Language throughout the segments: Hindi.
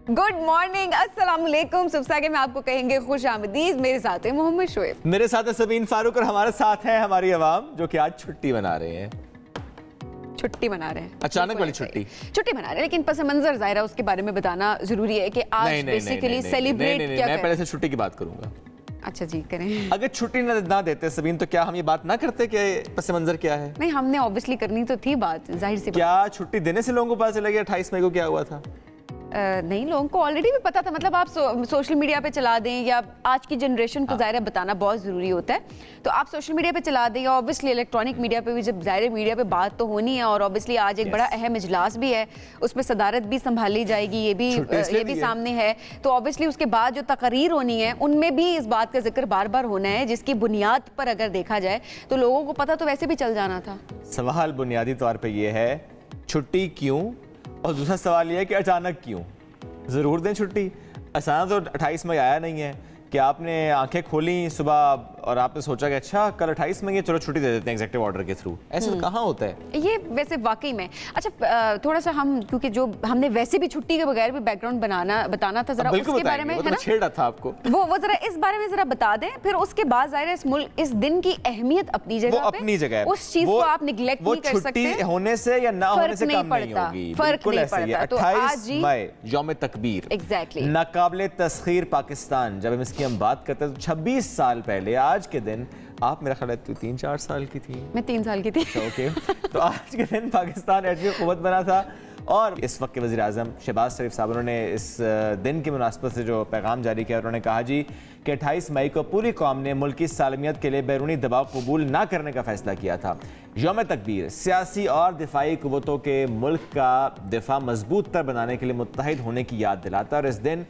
गुड मॉर्निंग, अस्सलाम वालेकुम। सुबह के में आपको कहेंगे खुश आमदीद। मेरे साथ है मोहम्मद शोएब, मेरे साथ है सबीन फारूक और हमारे साथ है हमारी आवाम जो कि आज छुट्टी मना रहे हैं। छुट्टी मना रहे हैं, अचानक वाली छुट्टी मना रहे हैं, लेकिन पस मंजर ज़ाहिरा उसके बारे में बताना जरूरी है कि आज बेसिकली सेलिब्रेट क्या मैं पहले से छुट्टी की बात करूंगा। अच्छा जी, करें। अगर छुट्टी ना देते सबीन तो क्या हम ये बात ना करते कि पस मंजर क्या है? नहीं, हमने ऑब्वियसली करनी तो थी बात, जाहिर सी क्या छुट्टी देने से लोगों को पता चला गया 28 मई को क्या हुआ था? नहीं, लोगों को ऑलरेडी भी पता था। मतलब आप सोशल मीडिया पे चला दें या आज की जनरेशन को ज़ाहिर बताना बहुत ज़रूरी होता है, तो आप सोशल मीडिया पे चला दें या ऑब्वियसली इलेक्ट्रॉनिक मीडिया पे भी, जब ज़ाहिर मीडिया पे बात तो होनी है और ऑब्वियसली आज एक बड़ा अहम इजलास भी है, उसमें सदारत भी संभाली जाएगी, ये भी सामने है, तो ऑब्वियसली उसके बाद जो तकरीर होनी है उनमें भी इस बात का जिक्र बार बार होना है, जिसकी बुनियाद पर अगर देखा जाए तो लोगों को पता तो वैसे भी चल जाना था। सवाल बुनियादी तौर पर यह है छुट्टी क्यों, और दूसरा सवाल यह है कि अचानक क्यों ज़रूर दें छुट्टी। अचानक तो 28 मई आया नहीं है कि आपने आंखें खोली सुबह और आपने सोचा कि अच्छा कल 28 मई है, चलो छुट्टी दे देते हैं एग्जीक्यूटिव ऑर्डर के थ्रू। ऐसे तो कहाँ होता है ये वैसे वाकई में। अच्छा, थोड़ा सा हम, क्योंकि जो हमने वैसे भी छुट्टी के बगैर भी बैकग्राउंड बताना था, जरा उसके बारे में, है ना, छेड़ रहा था आपको, वो जरा इस बारे में जरा बता दें, फिर उसके बाद ज़ाहिर है इस मुल्क, इस दिन की अहमियत अपनी जगह पे, उस चीज को आप निगलेक्ट नहीं कर सकते। छुट्टी होने से या ना होने से कम नहीं होगी, फर्क नहीं पड़ता। तो 28 मई यौम तकबीर, एग्जैक्टली, नाकाबिले तस्खीर पाकिस्तान, जब हम इसकी हम बात करते हैं तो 26 साल पहले आज के दिन, आप मेरा ख्याल है 3-4 साल की थी, मैं 3 साल की थी, ओके, तो आज के दिन पाकिस्तान एटमी क़ुव्वत बना था। और इस वक्त के वज़ीर आज़म शहबाज शरीफ साहब, उन्होंने इस दिन की मुनासबत से जो पैगाम जारी किया, उन्होंने कहा जी कि 28 मई को पूरी कौम ने मुल्क की सालमियत के लिए बैरूनी दबाव कबूल ना करने का फैसला किया था। यौम तकबीर सियासी और दिफाई क़ुव्वतों के मुल्क का दिफा मजबूत तर बनाने के लिए मुत्तहिद होने की याद दिलाता है और इस दिन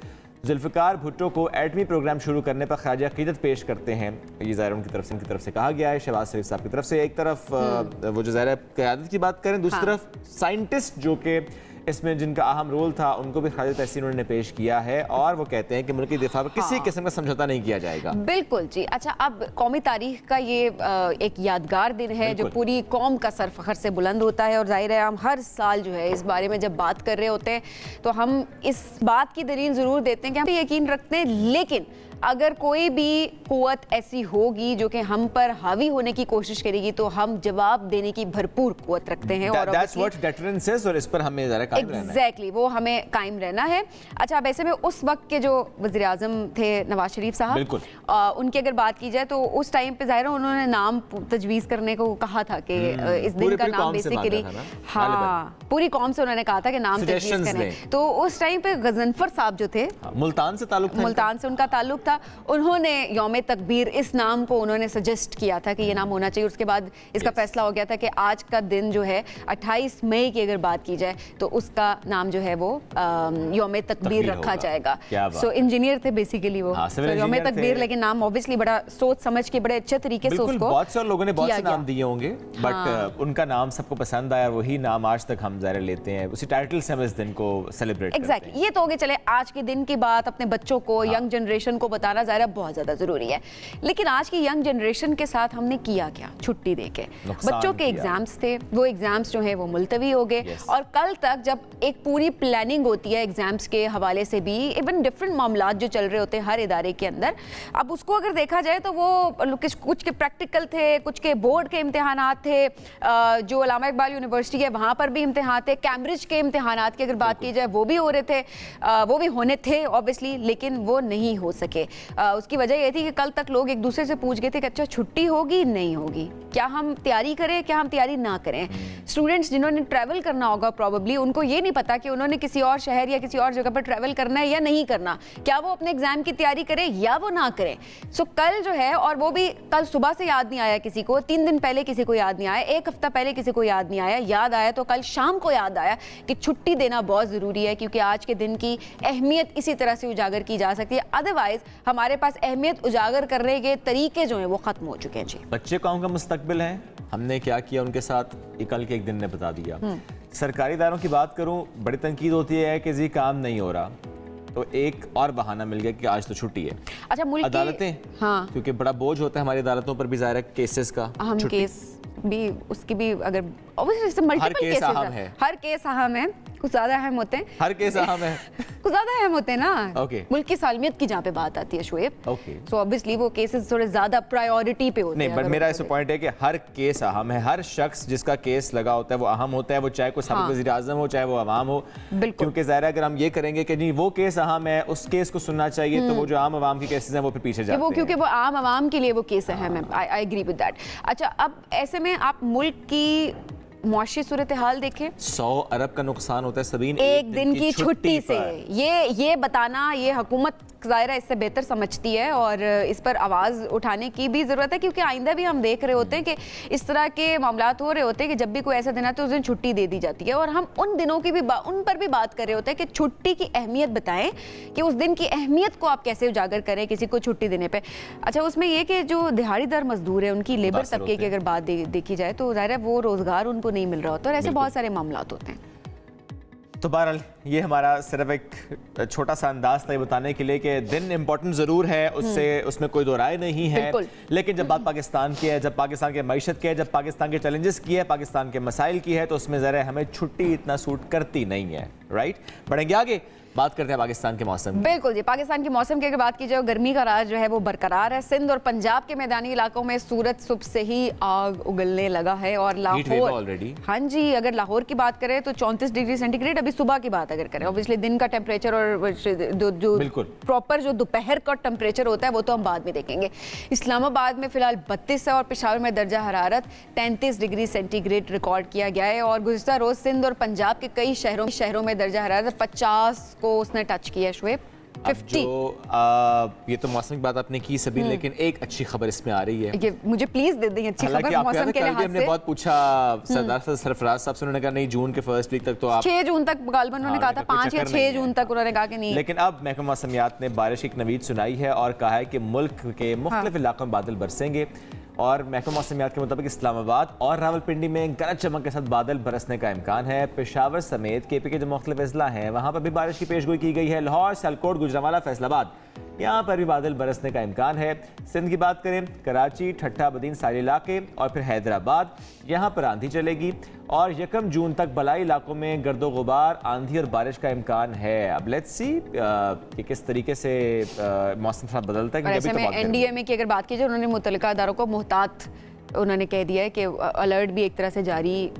जुल्फ़िकार भुट्टो को एटमी प्रोग्राम शुरू करने पर ख़राज अक़ीदत पेश करते हैं। ये ज़ाहिर उनकी तरफ से कहा गया है, शहबाज शरीफ साहब की तरफ से। एक तरफ वो जो ज़ाहिर क़यादत की बात करें, दूसरी तरफ साइंटिस्ट जो कि इसमें जिनका अहम रोल था, उनको भी ख़राज तहसीन उन्होंने पेश किया है और वो कहते हैं कि मुल्क की दिफा पर किसी किस्म का समझौता नहीं किया जाएगा। बिल्कुल जी। अच्छा, अब कौमी तारीख का ये एक यादगार दिन है जो पूरी कौम का सर फखर से बुलंद होता है और जाहिर है हम हर साल जो है इस बारे में जब बात कर रहे होते हैं तो हम इस बात की दलील ज़रूर देते हैं कि हम यकीन रखते हैं, लेकिन अगर कोई भी कुव्वत ऐसी होगी जो कि हम पर हावी होने की कोशिश करेगी तो हम जवाब देने की भरपूर कुव्वत रखते हैं। और that's what deterrence is, और इस पर हमें ज़रा कायम रहना है। Exactly, वो हमें कायम रहना है। अच्छा, अब ऐसे में उस वक्त के जो वज़ीर आज़म थे नवाज शरीफ साहब, उनकी अगर बात की जाए तो उस टाइम पे ज़ाहिर उन्होंने नाम तजवीज़ करने को कहा था कि इस दिन का नाम बेसिकली, हाँ, पूरी कौम से उन्होंने कहा था कि नाम तजवीज़ करें। तो उस टाइम पे गजनफर साहब जो थे, मुल्तान से उनका ताल्लुक था, उन्होंने यौम तकबीर इस नाम को उन्होंने सजेस्ट किया था कि ये नाम होना चाहिए। उसके बाद इसका फैसला हो गया था कि आज का दिन जो है 28 मई की अगर बात की जाए तो उसका नाम जो है वो यौम तकबीर रखा जाएगा। सो इंजीनियर थे बेसिकली वो, यौम तकबीर, लेकिन नाम ऑब्वियसली बड़ा सोच समझ के बड़े अच्छे तरीके से उसको, बहुत सारे लोगों ने बहुत से नाम दिए होंगे, बट उनका नाम सबको पसंद आया, वही नाम आज तक हम ज़ाहिर लेते हैं, उसी टाइटल से हम इस दिन को सेलिब्रेट करते हैं। एग्जैक्टली, ये तो हो गए चले आज के दिन की बात, अपने बच्चों को, यंग जनरेशन को बताना ज़ाहिर बहुत ज़्यादा ज़रूरी है। लेकिन आज की यंग जनरेशन के साथ हमने किया क्या छुट्टी देके? बच्चों के एग्जाम्स थे, वो एग्जाम्स जो है वो मुलतवी हो गए और कल तक जब एक पूरी प्लानिंग होती है एग्जाम्स के हवाले से भी, इवन डिफरेंट मामलात जो चल रहे होते हैं हर इदारे के अंदर, अब उसको अगर देखा जाए तो वो कुछ के प्रैक्टिकल थे, कुछ के बोर्ड के इम्तिहानात थे, जो अल्लामा इकबाल यूनिवर्सिटी है वहाँ पर भी इम्तिहान थे, कैम्ब्रिज के इम्तिहानात की अगर बात की जाए वो भी हो रहे थे, वो भी होने थे ऑब्वियसली, लेकिन वो नहीं हो सके। उसकी वजह ये थी कि कल तक लोग एक दूसरे से पूछ गए थे कि अच्छा छुट्टी होगी नहीं होगी, क्या हम तैयारी करें, क्या हम तैयारी ना करें। स्टूडेंट्स जिन्होंने ट्रैवल करना होगा प्रॉबेबली, उनको ये नहीं पता कि उन्होंने किसी और शहर या किसी और जगह पर ट्रैवल करना है या नहीं करना, क्या वो अपने एग्जाम की तैयारी करें या वो ना करें। सो कल जो है, और वो भी कल सुबह से याद नहीं आया किसी को, 3 दिन पहले किसी को याद नहीं आया, 1 हफ्ता पहले किसी को याद नहीं आया, याद आया तो कल शाम को याद आया कि छुट्टी देना बहुत ज़रूरी है, क्योंकि आज के दिन की अहमियत इसी तरह से उजागर की जा सकती है। अदरवाइज हमारे पास अहमियत उजागर करने के तरीके जो हैं वो खत्म हो चुके हैं। जी, बच्चे कौम का मुस्तकबिल है, हमने क्या किया उनके साथ ये कल के एक दिन ने बता दिया। सरकारी इदारों की बात करूं, बड़ी तनकीद होती है कि जी काम नहीं हो रहा, तो एक और बहाना मिल गया कि आज तो छुट्टी है। अच्छा, मुल्क अदालतें, हाँ, क्योंकि बड़ा बोझ होता है हमारी अदालतों पर भी, ज़ाहिर है केसेस का, अहम केस भी, उसकी भी, अगर ऑब्वियसली मल्टीपल केसेस है, हर केस अहम है, कुछ ज्यादा अहम होते हैं। हर केस अहम है। कुछ ज्यादा अहम होते हैं ना। मुल्क की सालमियत की जहाँ पे बात आती है शोएब, सो ऑब्वियसली वो केसेस थोड़े ज्यादा प्रायोरिटी पे होते हैं। नहीं, बट मेरा ऐसा पॉइंट है कि हर केस अहम है। हर शख्स जिसका केस लगा होता है वो अहम होता है, वो चाहे कोई साबिक़ वज़ीर आज़म हो, चाहे वो अवाम हो। क्योंकि ज़ाहिर है अगर हम ये करेंगे कि नहीं वो केस अहम है, उस केस को सुनना चाहिए, तो वो जो आम अवाम के केसेस हैं वो फिर पीछे जाते हैं। क्योंकि वो आम अवाम के लिए वो केस अहम है। I agree with that. अच्छा, अब ऐसे में आप मुल्क की मुआशी सूरत हाल देखें, 100 अरब का नुकसान होता है सबीन एक दिन की छुट्टी से। ये बताना ये हुकूमत ज़ाहिर है इससे बेहतर समझती है और इस पर आवाज़ उठाने की भी ज़रूरत है, क्योंकि आइंदा भी हम देख रहे होते हैं कि इस तरह के मामलात हो रहे होते हैं कि जब भी कोई ऐसा दिन आता है उस दिन छुट्टी दे दी जाती है, और हम उन दिनों की भी उन पर भी बात कर रहे होते हैं कि छुट्टी की अहमियत बताएं कि उस दिन की अहमियत को आप कैसे उजागर करें किसी को छुट्टी देने पर। अच्छा, उसमें यह कि जो दिहाड़ीदार मजदूर है उनकी लेबर तबके की अगर बात देखी जाए तो ज़ाहिर है वो रोज़गार उनको नहीं मिल रहा होता, और ऐसे बहुत सारे मामलात होते हैं। तो बहरहाल ये हमारा सिर्फ एक छोटा सा अंदाज था ये बताने के लिए कि दिन इम्पोर्टेंट ज़रूर है, उसमें कोई दो राय नहीं है, लेकिन जब बात पाकिस्तान की है, जब पाकिस्तान के मईशत की है, जब पाकिस्तान के चैलेंजेस की है, पाकिस्तान के मसाइल की है, तो उसमें ज़रा हमें छुट्टी इतना सूट करती नहीं है। राइट, बढ़ेंगे आगे, बात करते हैं पाकिस्तान के मौसम। बिल्कुल जी, पाकिस्तान के मौसम की अगर बात की जाए, गर्मी का राज जो है वो बरकरार है। सिंध और पंजाब के मैदानी इलाकों में सूरज सुबह से ही आग उगलने लगा है, और लाहौर ऑलरेडी, हाँ जी, अगर लाहौर की बात करें तो 34 डिग्री सेंटीग्रेड अभी सुबह की बात अगर करें, ऑब्वियसली दिन का टेम्परेचर और जो प्रॉपर जो दोपहर का टेम्परेचर होता है वो तो हम बाद में देखेंगे। इस्लामाबाद में फिलहाल 32 है और पेशावर में दर्जा हरारत 33 डिग्री सेंटीग्रेड रिकॉर्ड किया गया है, और गुज़िश्ता रोज सिंध और पंजाब के कई शहरों में दर्जा हरारत 50 को उसने टच किया। शुएब 50। ये तो मौसम की बात आपने की सभी, लेकिन एक अच्छी खबर इसमें आ रही है। ये मुझे प्लीज दे दें अच्छी खबर मौसम के लिहाज से। हमने बहुत पूछा सरदार सरफराज साहब से, उन्होंने कहा नहीं जून के फर्स्ट वीक तक तो आप 6 जून तक गालिबन उन्होंने कहा था, 5 या 6 जून तक उन्होंने कहा कि नहीं। लेकिन अब महकमा मौसमियात ने बारिश की एक नवीद सुनाई है और कहा है कि मुल्क के मुख्तलिफ इलाकों में बादल बरसेंगे, और महकमा मौसमियात के मुताबिक इस्लामाबाद और रावलपिंडी में गरज चमक के साथ बादल बरसने का इम्कान है। पेशावर समेत केपी के जो मुख्तलिफ अजला हैं वहाँ पर भी बारिश की पेशगोई की गई है। लाहौर, सियालकोट, गुजरांवाला, फैसलाबाद, यहाँ पर भी बादल बरसने का इम्कान है। सिंध की बात करें, कराची, ठट्टा, बदीन सारे इलाके और फिर हैदराबाद, यहाँ पर आंधी चलेगी, और 1 जून तक बलाई इलाकों में गर्दो गुबार, आंधी और बारिश का इम्कान है। अब लेट्स सी कि किस तरीके से मौसम थोड़ा बदलता है। ऐसे में एनडीएमए की अगर बात की जाए, उन्होंने मुतल्लिका अदारों को मोहतात उन्होंने कह दिया है कि अलर्ट भी एक तरह से जारी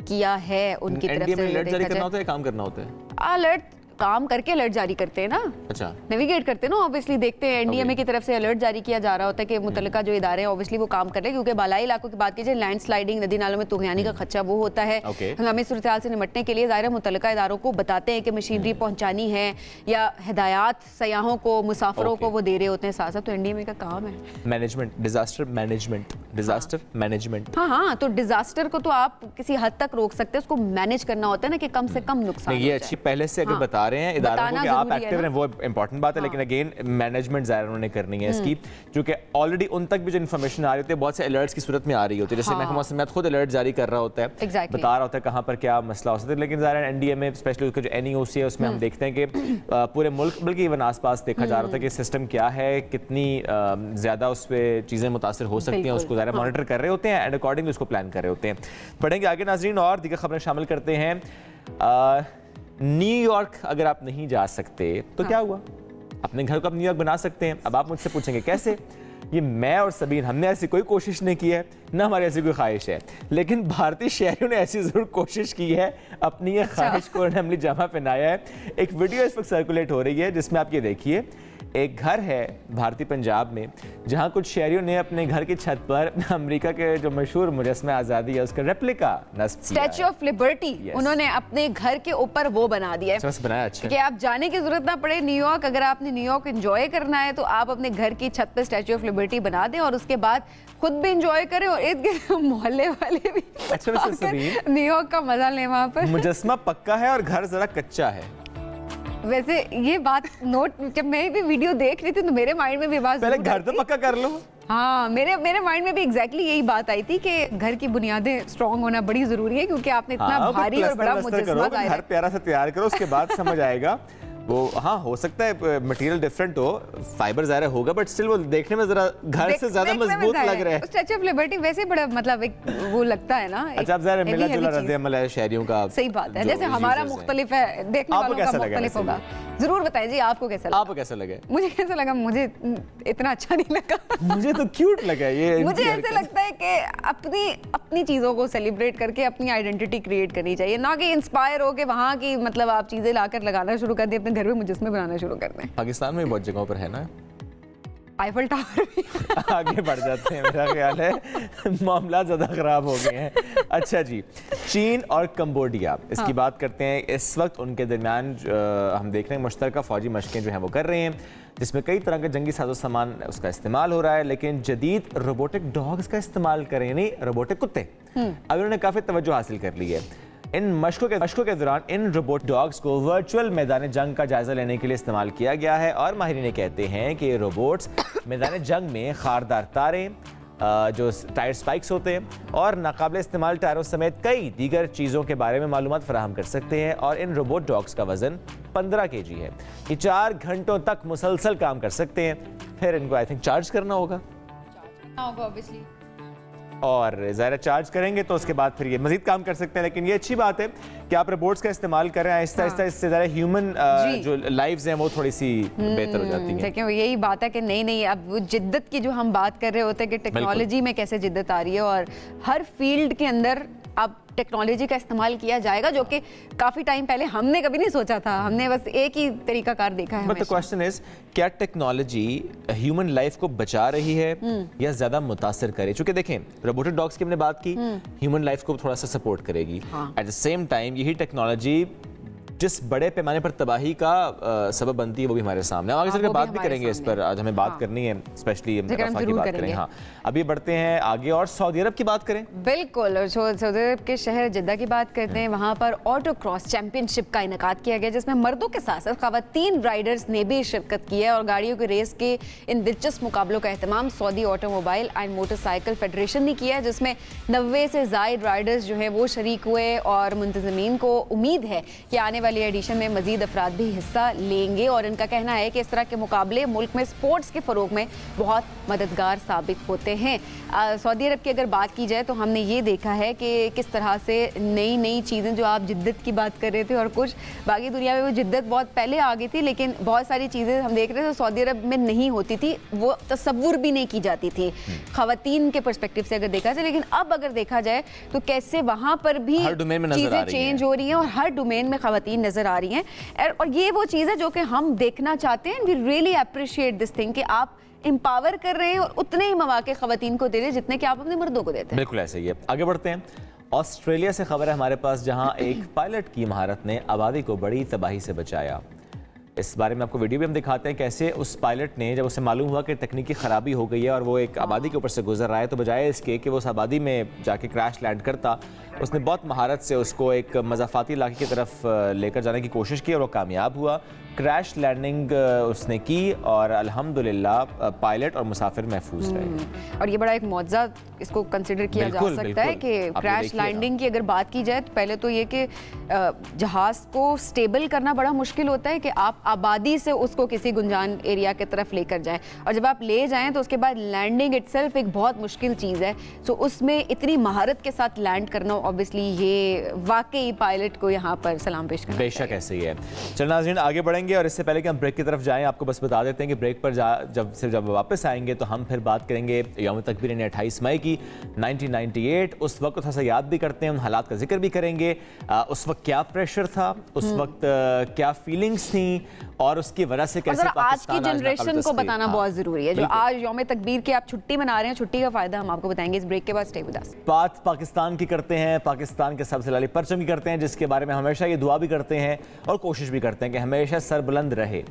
किया है उनकी तरफ से। अलर्ट जारी करना होता है, काम करना होता है, अलर्ट काम करके अलर्ट जारी करते हैं ना। अच्छा, नेविगेट करते हैं ना, ऑब्वियसली देखते हैं एनडीएमए की तरफ से अलर्ट जारी किया जा रहा होता है कि मुतल्लिका जो इदारे हैं ऑब्वियसली वो काम कर रहे हैं, क्योंकि बालाई इलाकों की बात की जाए, लैंड स्लाइडिंग, नदी नालों में तुगयानी का खदशा वो होता है। हंगामी सूरत-ए-हाल से निपटने के लिए ज़ाहिर मुतल्लिका इदारों को बताते हैं कि मशीनरी पहुंचानी है या हिदायत सयाहों को, मुसाफिरों को वो दे रहे होते हैं साथ साथ। तो एनडीएमए का काम है मैनेजमेंट, डिजास्टर मैनेजमेंट। हाँ, तो डिजास्टर को तो आप किसी हद तक रोक सकते हैं, उसको मैनेज करना होता है ना कि कम से कम नुकसान। ये अच्छी पहले से अगर बता रहे हैं इदारों को आप एक्टिव हैं, वो इंपॉर्टेंट बात है, लेकिन अगेन मैनेजमेंट ज़ाहिर उन्होंने करनी है इसकी, क्योंकि ऑलरेडी उन तक भी जो इन्फॉर्मेशन आ रही होती है बहुत से अलर्ट्स की सूरत में आ रही होती है। जैसे महकमा मौसमियात खुद अलर्ट जारी कर रहा होता है, बता रहा होता है कहाँ पर क्या मसला हो सकता है, लेकिन ज़ाहिर एनडीएमए स्पेशली उसका जो एनईओसी है उसमें हम देखते हैं कि पूरे मुल्क बल्कि इवन आसपास देखा जा रहा था कि सिस्टम क्या है, कितनी ज़्यादा उस पर चीज़ें मुतासर हो सकती हैं, उसको ज़ाहिर मॉनिटर कर रहे होते हैं एंड अकॉर्डिंगली उसको प्लान कर रहे होते हैं। पढ़ेंगे आगे नाज़रीन, और दीगर खबरें शामिल करते हैं। न्यूयॉर्क अगर आप नहीं जा सकते तो क्या हुआ, अपने घर को आप न्यूयॉर्क बना सकते हैं। अब आप मुझसे पूछेंगे कैसे, ये मैं और सबीन हमने ऐसी कोई कोशिश नहीं की है, ना हमारी ऐसी कोई ख्वाहिश है, लेकिन भारतीय शहरियों ने ऐसी ज़रूर कोशिश की है, अपनी ये ख्वाहिश को अमली जमा पहनाया है। एक वीडियो इस वक्त सर्कुलेट हो रही है जिसमें आप ये देखिए, एक घर है भारतीय पंजाब में जहां कुछ शहरियों ने अपने घर की छत पर अमेरिका के जो मशहूर मुजस्समा आज़ादी है उसका रेप्लिका नस्ब किया, स्टैच्यू ऑफ लिबर्टी, उन्होंने अपने घर के ऊपर वो बना दिया है। बनाया अच्छा कि आप जाने की जरूरत ना पड़े न्यूयॉर्क। अगर आपने न्यूयॉर्क एंजॉय करना है तो आप अपने घर की छत पर स्टैच्यू ऑफ लिबर्टी बना दें और उसके बाद खुद भी एंजॉय करें और इर्द गिर्द मोहल्ले वाले भी न्यूयॉर्क का मजा लें। वहाँ पर मुजस्समा पक्का है और घर जरा कच्चा है। वैसे ये बात नोट, जब मैं भी वीडियो देख रही थी तो मेरे माइंड में भी बात, पहले घर तो पक्का कर लो। हाँ, मेरे माइंड में भी एग्जैक्टली यही बात आई थी कि घर की बुनियादें स्ट्रॉन्ग होना बड़ी जरूरी है, क्योंकि आपने इतना भारी और बड़ा मुजस्समा घर प्यारा सा तैयार करो, उसके बाद समझ आएगा। वो हाँ हो सकता है मटेरियल डिफरेंट हो, फाइबर ज़्यादा होगा, बट स्टिल वो देखने में जरा घर से ज्यादा मजबूत लग रहा है। स्टैच्यू ऑफ लिबर्टी वैसे बड़ा मतलब एक वो लगता है ना। अच्छा, आप ज़रा मिला जुला रद्द-ए-अमल है शहरियों का। सही बात है, जैसे हमारा मुख्तलिफ है, देखने वालों का मुख्तलिफ होगा। जरूर बताएं जी, आपको कैसा लगा? आपको कैसा लगा? मुझे कैसा लगा? मुझे इतना अच्छा नहीं लगा। मुझे तो क्यूट लगा ये। मुझे ऐसे लगता है कि अपनी चीज़ों को सेलिब्रेट करके अपनी आइडेंटिटी क्रिएट करनी चाहिए, ना कि इंस्पायर हो के वहाँ की मतलब आप चीज़ें लाकर लगाना शुरू कर दें, अपने घर में मुजस्मे बनाना शुरू कर दें। पाकिस्तान में बहुत जगहों पर है ना आईफल टावर। आगे बढ़ जाते हैं, मेरा ख्याल है मामला ज़्यादा ख़राब हो गए हैं। अच्छा जी, चीन और कंबोडिया, इसकी बात करते हैं। इस वक्त उनके दरमियान हम देख रहे हैं मुश्तरका फ़ौजी मशक़ें जो हैं वो कर रहे हैं, जिसमें कई तरह के जंगी साजो सामान उसका इस्तेमाल हो रहा है, लेकिन जदीद रोबोटिक डॉग्स का इस्तेमाल करें, नहीं रोबोटिक कुत्ते। अब उन्होंने काफ़ी तवज्जो हासिल कर ली है। इन मशकों के दौरान इन रोबोट डॉग्स को वर्चुअल मैदान जंग का जायजा लेने के लिए इस्तेमाल किया गया है, और माहिरीन कहते हैं कि रोबोट्स मैदान जंग में खारदार तारें, जो टायर स्पाइक्स होते हैं, और नाकाबिल इस्तेमाल टायरों समेत कई दीगर चीज़ों के बारे में मालूमात फराहम कर सकते हैं। और इन रोबोट डॉग्स का वजन 15 kg है। ये 4 घंटों तक मुसलसल काम कर सकते हैं, फिर इनको आई थिंक चार्ज करना होगा ऑब्वियसली, और ज़ाहिर चार्ज करेंगे तो उसके बाद फिर ये मजीद काम कर सकते हैं। लेकिन ये अच्छी बात है कि आप रोबोट्स का इस्तेमाल कर रहे हैं, आहिस्ता आहिस्ता इससे ज़्यादा ह्यूमन जो लाइव्स हैं वो थोड़ी सी बेहतर हो जाती हैं। देखिए यही बात है कि नहीं अब वो जिद्दत की जो हम बात कर रहे होते हैं कि टेक्नोलॉजी में कैसे जिद्दत आ रही है, और हर फील्ड के अंदर अब टेक्नोलॉजी का इस्तेमाल किया जाएगा, जो कि काफी टाइम पहले हमने कभी नहीं सोचा था। हमने बस एक ही तरीका कार देखा है। बट द क्वेश्चन इज, क्या टेक्नोलॉजी ह्यूमन लाइफ को बचा रही है या ज्यादा मुतासिर करे? क्योंकि देखें, रोबोटिक डॉग्स की हमने बात की, ह्यूमन लाइफ को थोड़ा सा सपोर्ट करेगी। एट द सेम टाइम यही टेक्नोलॉजी जिस बड़े पैमाने पर तबाही का सबब बनती है वो भी हमारे सामने। आगे चल के बात भी करेंगे इस पर, आज हमें बात करनी है, स्पेशली रफा की बात करें। हाँ, अभी बढ़ते हैं आगे और सऊदी अरब की बात करें। बिल्कुल, और सऊदी अरब के शहर जिद्दा की बात करते हैं। वहाँ पर ऑटो क्रॉस चैंपियनशिप का इनेकाद किया गया, जिसमें मर्दों के साथ साथ खवातीन राइडर्स ने भी शिरकत की है। और गाड़ियों की रेस के इन दिलचस्प मुकाबलों का एहतमाम Saudi automobile and motorcycle federation ने किया, जिसमें 90 से ज़ायद राइडर्स जो है वो शरीक हुए। और मुंतज़मीन को उम्मीद है कि आने वाली एडिशन में मजीद अफराद भी हिस्सा लेंगे, और इनका कहना है कि इस तरह के मुकाबले मुल्क में स्पोर्ट्स के फ़रोग में बहुत मददगार साबित होते हैं। सऊदी अरब की अगर बात की जाए तो हमने ये देखा है कि किस तरह से नई चीज़ें, जो आप जिद्दत की बात कर रहे थे, और कुछ बाकी दुनिया में वो जिद्दत बहुत पहले आ गई थी, लेकिन बहुत सारी चीज़ें हम देख रहे थे सऊदी अरब में नहीं होती थी, वो तसव्वुर भी नहीं की जाती थी खवातीन के पर्सपेक्टिव से अगर देखा जाए। लेकिन अब अगर देखा जाए तो कैसे वहाँ पर भी चीज़ें चेंज हो रही हैं, और हर डोमेन में खवातीन नजर आ रही हैं। और ये वो चीज़ है जो कि हम देखना चाहते हैं। We really appreciate this thing कि आप एम्पावर कर रहे हैं और उतने ही मौके खवातीन को दे रहे हैं जितने कि आप अपने मर्दों को देते हैं। बिल्कुल ऐसे ही है। आगे बढ़ते हैं। ऑस्ट्रेलिया से खबर है हमारे पास, जहां एक पायलट की महारत ने आबादी को बड़ी तबाही से बचाया। इस बारे में आपको वीडियो भी हम दिखाते हैं, कैसे उस पायलट ने, जब उसे मालूम हुआ कि तकनीकी खराबी हो गई है और वो एक आबादी के ऊपर से गुजर रहा है, तो बजाय इसके कि वो उस आबादी में जाके क्रैश लैंड करता, उसने बहुत महारत से उसको एक मज़ाफ़ाती इलाके की तरफ लेकर जाने की कोशिश की, और वो कामयाब हुआ। क्रैश लैंडिंग उसने की, और अल्हम्दुलिल्लाह पायलट और मुसाफिर महफूज रहे। और ये बड़ा एक मौजज़ा इसको कंसिडर किया जा सकता है कि क्रैश लैंडिंग की अगर बात की जाए तो पहले तो ये कि जहाज़ को स्टेबल करना बड़ा मुश्किल होता है कि आप आबादी से उसको किसी गुंजान एरिया की तरफ लेकर जाएं, और जब आप ले जाएं तो उसके बाद लैंडिंग इटसेल्फ एक बहुत मुश्किल चीज़ है। सो उसमें इतनी महारत के साथ लैंड करना, ऑब्वियसली ये वाकई पायलट को यहाँ पर सलाम पेश करना बेशक ऐसे ही है। चल नाज़रीन, आगे बढ़ेंगे, और इससे पहले कि हम ब्रेक की तरफ जाएं, आपको बस बता देते हैं कि ब्रेक पर जब वापस आएंगे तो हम फिर बात करेंगे यौम तकबीर 28 मई की 1998। उस वक्त थोड़ा सा याद भी करते हैं, उन हालात का जिक्र भी करेंगे। उस वक्त क्या प्रेशर था, उस वक्त क्या फीलिंग्स थी, और उसकी वजह से कैसे आज की जनरेशन को बताना बहुत जरूरी है। जो आज यौम तकबीर की आप छुट्टी मना रहे हैं, छुट्टी का फायदा हम आपको बताएंगे इस ब्रेक के बाद। Stay with us. बात पाकिस्तान की करते हैं, पाकिस्तान के सबसे लाली परचम की करते हैं, जिसके बारे में हमेशा ये दुआ भी करते हैं और कोशिश भी करते हैं कि हमेशा सरबुलंद रहे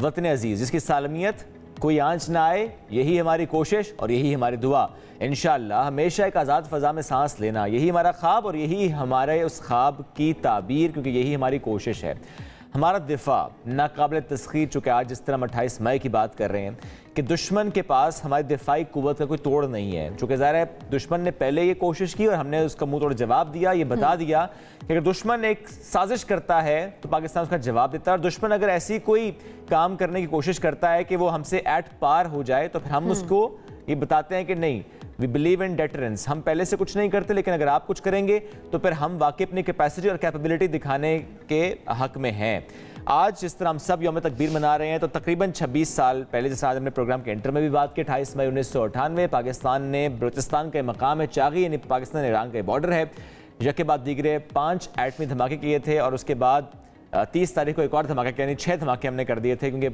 वतन अजीज, जिसकी सालमियत कोई आंच ना आए। यही हमारी कोशिश और यही हमारी दुआ। इंशाअल्लाह हमेशा एक आज़ाद फ़ज़ा में सांस लेना, यही हमारा ख्वाब और यही हमारे उस ख्वाब की ताबीर, क्योंकि यही हमारी कोशिश है। हमारा दिफा नाकाबिल तस्खीर, चूँकि आज जिस तरह हम 28 मई की बात कर रहे हैं कि दुश्मन के पास हमारी दिफाई कुव्वत का कोई तोड़ नहीं है। चूँकि ज़ाहिर है दुश्मन ने पहले ये कोशिश की और हमने उसका मुंह तोड़ जवाब दिया, ये बता दिया कि अगर दुश्मन एक साजिश करता है तो पाकिस्तान उसका जवाब देता है, और दुश्मन अगर ऐसी कोई काम करने की कोशिश करता है कि वो हमसे एट पार हो जाए तो फिर हम उसको ये बताते हैं कि नहीं, वी बिलीव इन डेटरेंस, हम पहले से कुछ नहीं करते, लेकिन अगर आप कुछ करेंगे तो फिर हम वाकई अपनी कैपेसिटी और कैपेबिलिटी दिखाने के हक में हैं। आज जिस तरह हम सब यौम तकबीर मना रहे हैं तो तकरीबन 26 साल पहले, जैसे आज हमने प्रोग्राम के एंटर में भी बात की, 28 मई 1998 पाकिस्तान ने बलूचिस्तान का मकाम है चागी, यानी पाकिस्तान ईरान का बॉर्डर है, यके बाद दीगरे 5 एटमी धमाके किए थे, और उसके बाद 30 तारीख को एक और धमाका किया, यानी 6 धमाके हमने कर दिए थे, क्योंकि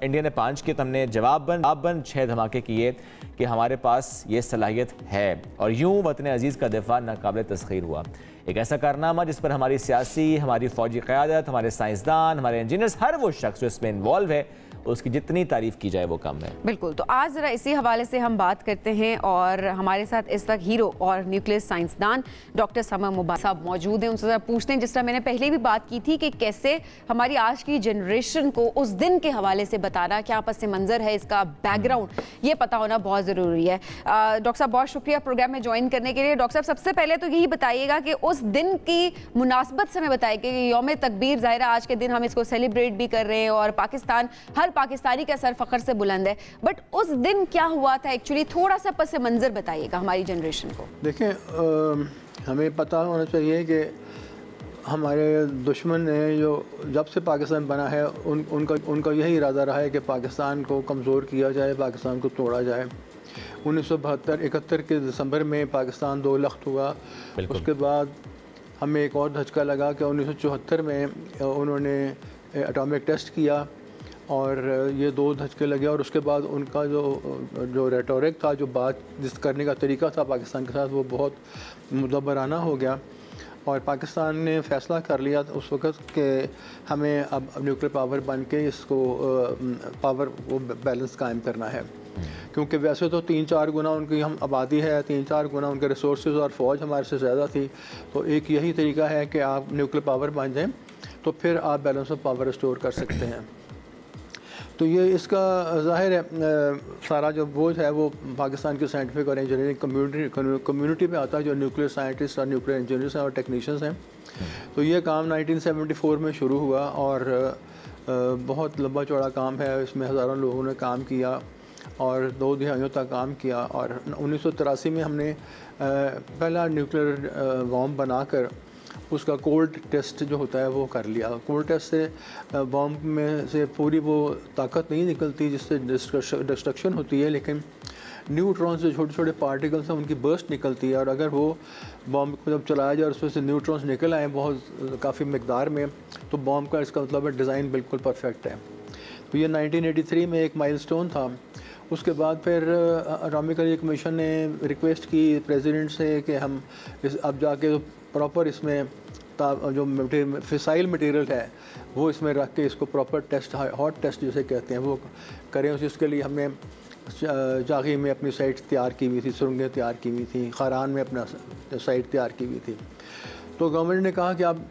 इंडिया ने 5 किए तो हमने जवाब बंद 6 धमाके किए कि हमारे पास ये सलाहियत है। और यूँ वतन अजीज़ का दिफा नाकाबिल तस्खीर हुआ। एक ऐसा कारनामा जिस पर हमारी सियासी, हमारी फ़ौजी क़यादत, हमारे साइंसदान, हमारे इंजीनियर्स, हर वो शख्स जो इसमें इन्वॉल्व है, उसकी जितनी तारीफ़ की जाए वो कम है। बिल्कुल। तो आज ज़रा इसी हवाले से हम बात करते हैं, और हमारे साथ इस वक्त हीरो और न्यूक्लियर साइंसदान डॉक्टर समर मुबारक साहब मौजूद हैं। उनसे ज़रा पूछते हैं, जिस तरह मैंने पहले भी बात की थी कि कैसे हमारी आज की जनरेशन को उस दिन के हवाले से बताना, क्या पस मंज़र है, इसका बैकग्राउंड ये पता होना बहुत ज़रूरी है। डॉक्टर साहब बहुत शुक्रिया प्रोग्राम में ज्वाइन करने के लिए। डॉक्टर साहब सबसे पहले तो यही बताइएगा कि उस दिन की मुनासबत से हमें बताइए कि यौम तकबीर, ज़ाहिर आज के दिन हम इसको सेलिब्रेट भी कर रहे हैं और पाकिस्तान, हर पाकिस्तानी का सर फख्र से बुलंद है, बट उस दिन क्या हुआ था एक्चुअली, थोड़ा सा पस मंज़र बताइएगा हमारी जनरेशन को। देखें, हमें पता होना चाहिए कि हमारे दुश्मन ने जो जब से पाकिस्तान बना है उनका यही इरादा रहा है कि पाकिस्तान को कमज़ोर किया जाए, पाकिस्तान को तोड़ा जाए। 1972-71 के दिसंबर में पाकिस्तान 2 लख्त हुआ। उसके बाद हमें एक और धचका लगा कि 1974 में उन्होंने एटॉमिक टेस्ट किया और ये 2 धचके लगे, और उसके बाद उनका जो रेटोरिक था, जो बात जिस करने का तरीका था पाकिस्तान के साथ, वो बहुत मुदब्बराना हो गया। और पाकिस्तान ने फ़ैसला कर लिया उस वक़्त कि हमें अब न्यूक्लियर पावर बन के इसको पावर वो बैलेंस कायम करना है, क्योंकि वैसे तो 3-4 गुना उनकी हम आबादी है, 3-4 गुना उनके रिसोर्सेज और फ़ौज हमारे से ज़्यादा थी। तो एक यही तरीका है कि आप न्यूक्लियर पावर बन जाएँ तो फिर आप बैलेंस ऑफ पावर रिस्टोर कर सकते हैं। तो ये इसका ज़ाहिर है सारा जो बोझ है वो पाकिस्तान के साइंटिफिक और इंजीनियरिंग कम्युनिटी पे आता है, जो न्यूक्लियर साइंटिस्ट और न्यूक्लियर इंजीनियर्स हैं और टेक्नीशियंस हैं। तो ये काम 1974 में शुरू हुआ और बहुत लंबा चौड़ा काम है, इसमें हज़ारों लोगों ने काम किया और 2 दहाइयों तक काम किया। और 1983 में हमने पहला न्यूक्लियर बॉम्ब बनाकर उसका कोल्ड टेस्ट जो होता है वो कर लिया। कोल्ड टेस्ट से बॉम्ब में से पूरी वो ताकत नहीं निकलती जिससे डिस्ट्रक्शन होती है, लेकिन न्यूट्रॉन्स जो छोटे छोटे पार्टिकल्स हैं उनकी बर्स्ट निकलती है, और अगर वो बॉम्ब को जब चलाया जाए और उसमें से न्यूट्रॉन्स निकल आए बहुत काफ़ी मकदार में, तो बॉम्ब का इसका मतलब है डिज़ाइन बिल्कुल परफेक्ट है। तो ये 1983 में एक माइलस्टोन था। उसके बाद फिर एटॉमिक एनर्जी कमीशन ने रिक्वेस्ट की प्रेसिडेंट से कि हम अब जाके प्रॉपर इसमें जो फिसाइल मटेरियल है वो इसमें रख के इसको प्रॉपर टेस्ट, हॉट टेस्ट जिसे कहते हैं, वो करें। उसके लिए हमने जागी में अपनी साइट तैयार की हुई थी, सुरंगें तैयार की हुई थी, खारान में अपना साइट तैयार की हुई थी। तो गवर्नमेंट ने कहा कि अब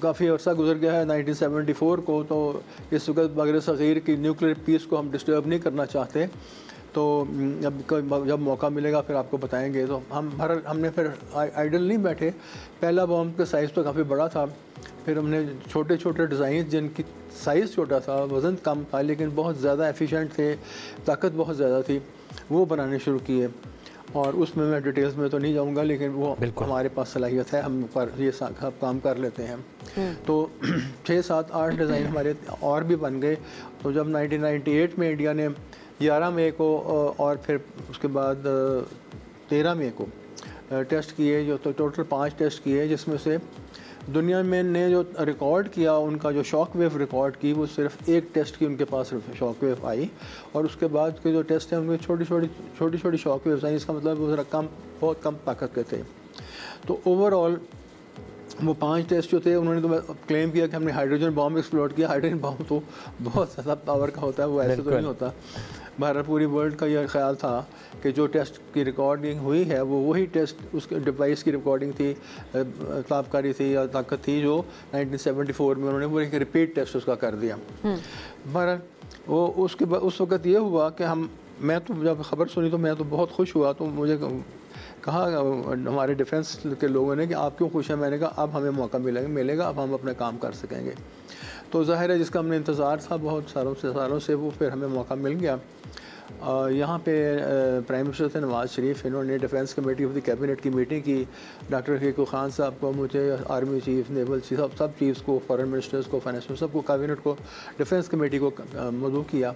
काफ़ी अर्सा गुजर गया है 1974 को, तो इस वक्त बगैर सग़ीर की न्यूक्लियर पीस को हम डिस्टर्ब नहीं करना चाहते, तो जब मौका मिलेगा फिर आपको बताएंगे। तो हमने फिर आइडल नहीं बैठे। पहला बॉम्ब का साइज़ तो काफ़ी बड़ा था, फिर हमने छोटे छोटे डिज़ाइन जिनकी साइज़ छोटा था, वज़न कम था, लेकिन बहुत ज़्यादा एफिशिएंट थे, ताकत बहुत ज़्यादा थी, वो बनाने शुरू किए। और उसमें मैं डिटेल्स में तो नहीं जाऊंगा, लेकिन वो हमारे पास सलाहियत है, हम पर ये काम कर लेते हैं। तो 6, 7, 8 डिज़ाइन हमारे और भी बन गए। तो जब 1998 में इंडिया ने 11 मई को और फिर उसके बाद 13 मई को टेस्ट किए, जो तो टोटल 5 टेस्ट किए, जिसमें से दुनिया में ने जो रिकॉर्ड किया, उनका जो शॉक वेव रिकॉर्ड की, वो सिर्फ एक टेस्ट की उनके पास शॉक वेव आई, और उसके बाद के जो टेस्ट हैं उनमें छोटी छोटी शॉक वेव्स आई। इसका मतलब वो कम, बहुत कम ताकत के थे। तो ओवरऑल वो 5 टेस्ट जो थे, उन्होंने तो क्लेम किया कि हमने हाइड्रोजन बॉम्ब एक्सप्लोर किया। हाइड्रोजन बॉम्ब तो बहुत ज़्यादा पावर का होता है, वो ऐसे तो नहीं होता। बहरहाल पूरी वर्ल्ड का यह ख्याल था कि जो टेस्ट की रिकॉर्डिंग हुई है वो वही टेस्ट उसके डिवाइस की रिकॉर्डिंग थी, ताबकारी थी या ताकत थी जो 1974 में उन्होंने वो एक रिपीट टेस्ट उसका कर दिया। बहरहाल वो उसके बाद उस वक़्त ये हुआ कि मैं तो जब ख़बर सुनी तो मैं तो बहुत खुश हुआ। तो मुझे कहा हमारे डिफेंस के लोगों ने कि आप क्यों खुश हैं? मैंने कहा अब हमें मौका मिलेगा, अब हम अपना काम कर सकेंगे। तो ज़ाहिर है जिसका हमने इंतज़ार था बहुत सालों से वो फिर हमें मौका मिल गया। यहाँ पे प्राइम मिनिस्टर थे नवाज़ शरीफ, इन्होंने defence committee of the cabinet की मीटिंग की। डॉक्टर हकीकुल खान साहब को, मुझे, आर्मी चीफ, नेवल चीफ, सब चीफ्स को, फॉरेन मिनिस्टर्स को, फाइनेंस मिनिस्टर को, कैबिनेट को, डिफेंस कमेटी को मदऊ किया।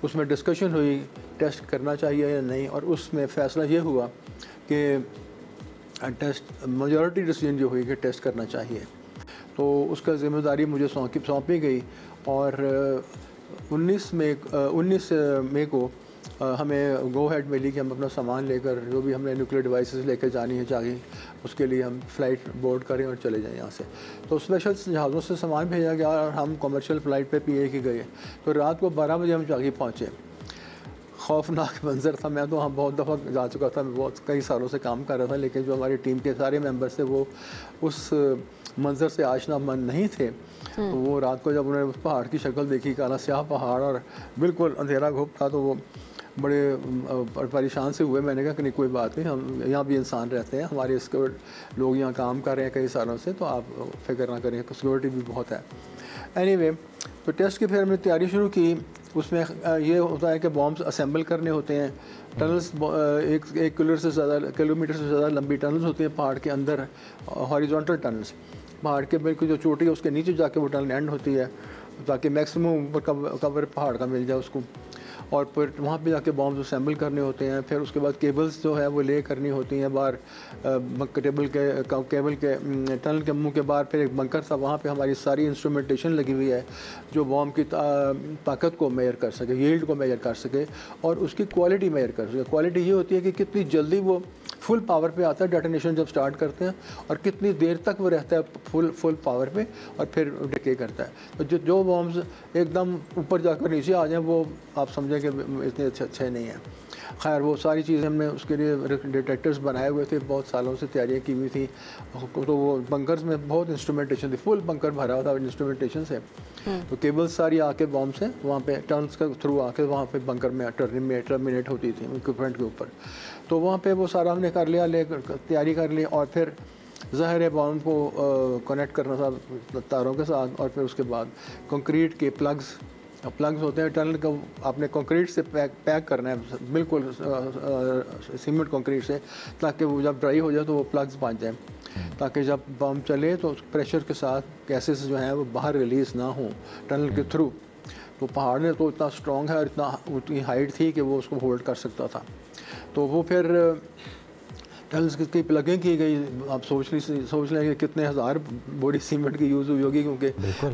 उसमें डिस्कशन हुई टेस्ट करना चाहिए या नहीं, और उसमें फ़ैसला ये हुआ कि टेस्ट मेजॉरिटी डिसीजन जो हुई कि टेस्ट करना चाहिए। तो उसका ज़िम्मेदारी मुझे सौंपी गई और 19 मई को हमें गो हेड मिली कि हम अपना सामान लेकर जो भी हमने न्यूक्लियर डिवाइसेस लेकर जानी है चाहिए उसके लिए हम फ़्लाइट बोर्ड करें और चले जाएं यहाँ से। तो स्पेशल जहाज़ों से सामान भेजा गया और हम कमर्शियल फ़्लाइट पे PA की गए। तो रात को 12 बजे हम चागी पहुँचे। खौफनाक मंज़र था। मैं तो वहाँ बहुत दफ़ा जा चुका था, मैं बहुत कई सालों से काम कर रहा था, लेकिन जो हमारी टीम के सारे मेंबर्स थे वो उस मंज़र से आशनामंद नहीं थे। तो वो रात को जब उन्होंने उस पहाड़ की शक्ल देखी, काला स्याह पहाड़ और बिल्कुल अंधेरा घुप था, तो वो बड़े परेशान से हुए। मैंने कहा कि नहीं कोई बात नहीं, हम यहाँ भी इंसान रहते हैं, हमारे सिक्योरिटी लोग यहाँ काम कर रहे हैं कई सालों से, तो आप फिक्र ना करें, सिक्योरिटी भी बहुत है। एनीवे, तो टेस्ट की फिर हमने तैयारी शुरू की। उसमें ये होता है कि बॉम्ब्स असेंबल करने होते हैं। टनल्स एक किलोमीटर से ज़्यादा लंबी टनल्स होती हैं पहाड़ के अंदर, हॉरिजॉन्टल टनल्स। पहाड़ के बिल्कुल जो चोटी है उसके नीचे जाके वो टनल एंड होती है ताकि मैक्सिमम ऊपर कवर पहाड़ का मिल जाए उसको। और फिर वहाँ पे जाके बॉम्ब्स असेंबल करने होते हैं। फिर उसके बाद केबल्स जो है वो ले करनी होती हैं बाहर, केबल के टनल के मुंह के बाहर फिर एक बंकर था, वहाँ पे हमारी सारी इंस्ट्रूमेंटेशन लगी हुई है जो बॉम्ब की ताकत को मेजर कर सके, यील्ड को मेजर कर सके और उसकी क्वालिटी मेजर कर सके। क्वालिटी ये होती है कि कितनी जल्दी वो फुल पावर पे आता है डेटोनेशन जब स्टार्ट करते हैं, और कितनी देर तक वो रहता है फुल पावर पे और फिर डिके करता है। तो जो बॉम्ब्स एकदम ऊपर जाकर नीचे आ जाएं वो आप समझें कि इतने अच्छे नहीं हैं। खैर वो सारी चीज़ें हमने उसके लिए डिटेक्टर्स बनाए हुए थे, बहुत सालों से तैयारियाँ की हुई थी। तो वो बंकर्स में बहुत इंस्ट्रूमेंटेशन थी, फुल बंकर भरा हुआ था इंस्ट्रूमेंटेशन से। तो केबल्स सारी आके बॉम्ब से वहाँ पे टर्न्स के थ्रू आके वहाँ पे बंकर में टर्मिनेट होती थी इक्विपमेंट के ऊपर। तो वहाँ पे वो सारा हमने कर लिया, तैयारी कर ली, और फिर ज़ाहिर है बॉम्ब को कनेक्ट करना था तारों के साथ। और फिर उसके बाद कंक्रीट के प्लग्स होते हैं टनल को, आपने कंक्रीट से पैक करना है बिल्कुल सीमेंट कंक्रीट से, ताकि वो जब ड्राई हो जाए तो वो प्लग्स बन जाए, ताकि जब बम चले तो प्रेशर के साथ गैसेस जो हैं वो बाहर रिलीज़ ना हो टनल के थ्रू। तो पहाड़ ने तो इतना स्ट्रॉन्ग है और उतनी हाइट थी कि वो उसको होल्ड कर सकता था। तो वो फिर टनल्स की प्लगिंग की गई। आप सोच लें कि कितने हज़ार बोरी सीमेंट की यूज़ हुई होगी, क्योंकि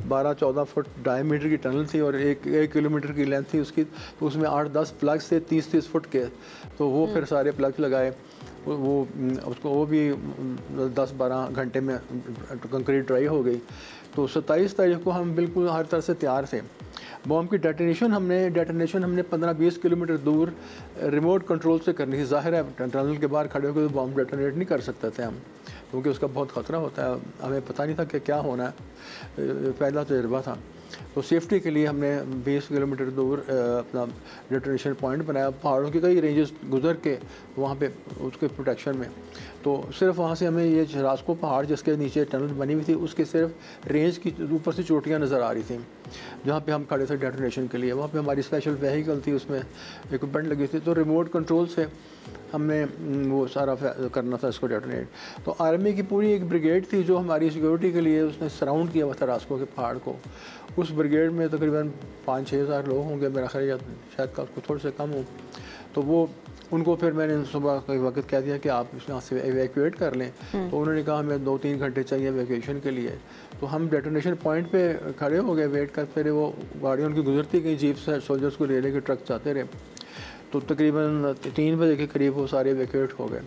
12-14 फुट डायमीटर की टनल थी और एक किलोमीटर की लेंथ थी उसकी। तो उसमें 8-10 प्लग्स थे 30-30 फुट के। तो वो फिर सारे प्लग्स लगाए, वो भी 10-12 घंटे में कंक्रीट ड्राई हो गई। तो 27 तारीख को हम बिल्कुल हर तरह से तैयार थे। बॉम्ब की डेटोनेशन हमने 15-20 किलोमीटर दूर रिमोट कंट्रोल से करनी थी। ज़ाहिर है टनल के बाहर खड़े होकर तो बॉम्ब डेटोनेट नहीं कर सकते थे हम, क्योंकि उसका बहुत ख़तरा होता है। हमें पता नहीं था कि क्या होना है, पहला तजुर्बा था। तो सेफ्टी के लिए हमने 20 किलोमीटर दूर अपना डेटोनेशन पॉइंट बनाया, पहाड़ों के कई रेंजेस गुजर के वहाँ पे उसके प्रोटेक्शन में। तो सिर्फ वहाँ से हमें ये रास्को पहाड़ जिसके नीचे टनल बनी हुई थी उसके सिर्फ रेंज की ऊपर से चोटियाँ नज़र आ रही थी जहाँ पे हम खड़े थे डेटोनेशन के लिए। वहाँ पे हमारी स्पेशल व्हीकल थी, उसमें इक्विपमेंट लगी थी। तो रिमोट कंट्रोल से हमने वो सारा करना था इसको डेटोनेट। तो आर्मी की पूरी एक ब्रिगेड थी जो हमारी सिक्योरिटी के लिए उसने सराउंड किया हुआ था रास्को के पहाड़ को। उस ब्रिगेड में तकरीबन 5-6 हज़ार लोग होंगे मेरा ख्याल, या शायद का थोड़े से कम हो। तो वो उनको फिर मैंने सुबह कई वक्त कह दिया कि आप यहाँ से एवैक्यूएट कर लें। तो उन्होंने कहा हमें 2-3 घंटे चाहिए एवैक्यूएशन के लिए। तो हम डेटोनेशन पॉइंट पे खड़े हो गए वेट कर, फिर वो गाड़ियों की गुजरती गई, जीप से सोल्जर्स को ले ट्रक जाते रहे। तो तकरीबन 3 बजे के करीब वो सारे एवैक्यूएट हो गए।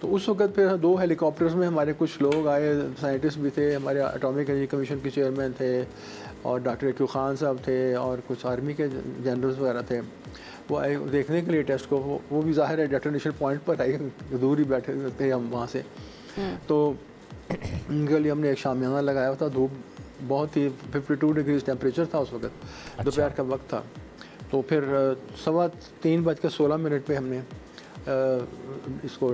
तो उस वक्त फिर 2 हेलीकॉप्टर्स में हमारे कुछ लोग आए, साइंटिस्ट भी थे, हमारे एटॉमिक एनर्जी कमीशन के चेयरमैन थे और डॉक्टर एक्यू खान साहब थे और कुछ आर्मी के जनरल्स वगैरह थे। वो आए देखने के लिए टेस्ट को। वो भी ज़ाहिर है डेटोनेशन पॉइंट पर आए, दूर ही बैठे थे हम वहाँ से। तो उनके लिए हमने एक शामियाना लगाया था। धूप बहुत ही 52 डिग्री टेम्परेचर था उस वक्त, दोपहर का वक्त था। तो फिर 3:16 पे हमने इसको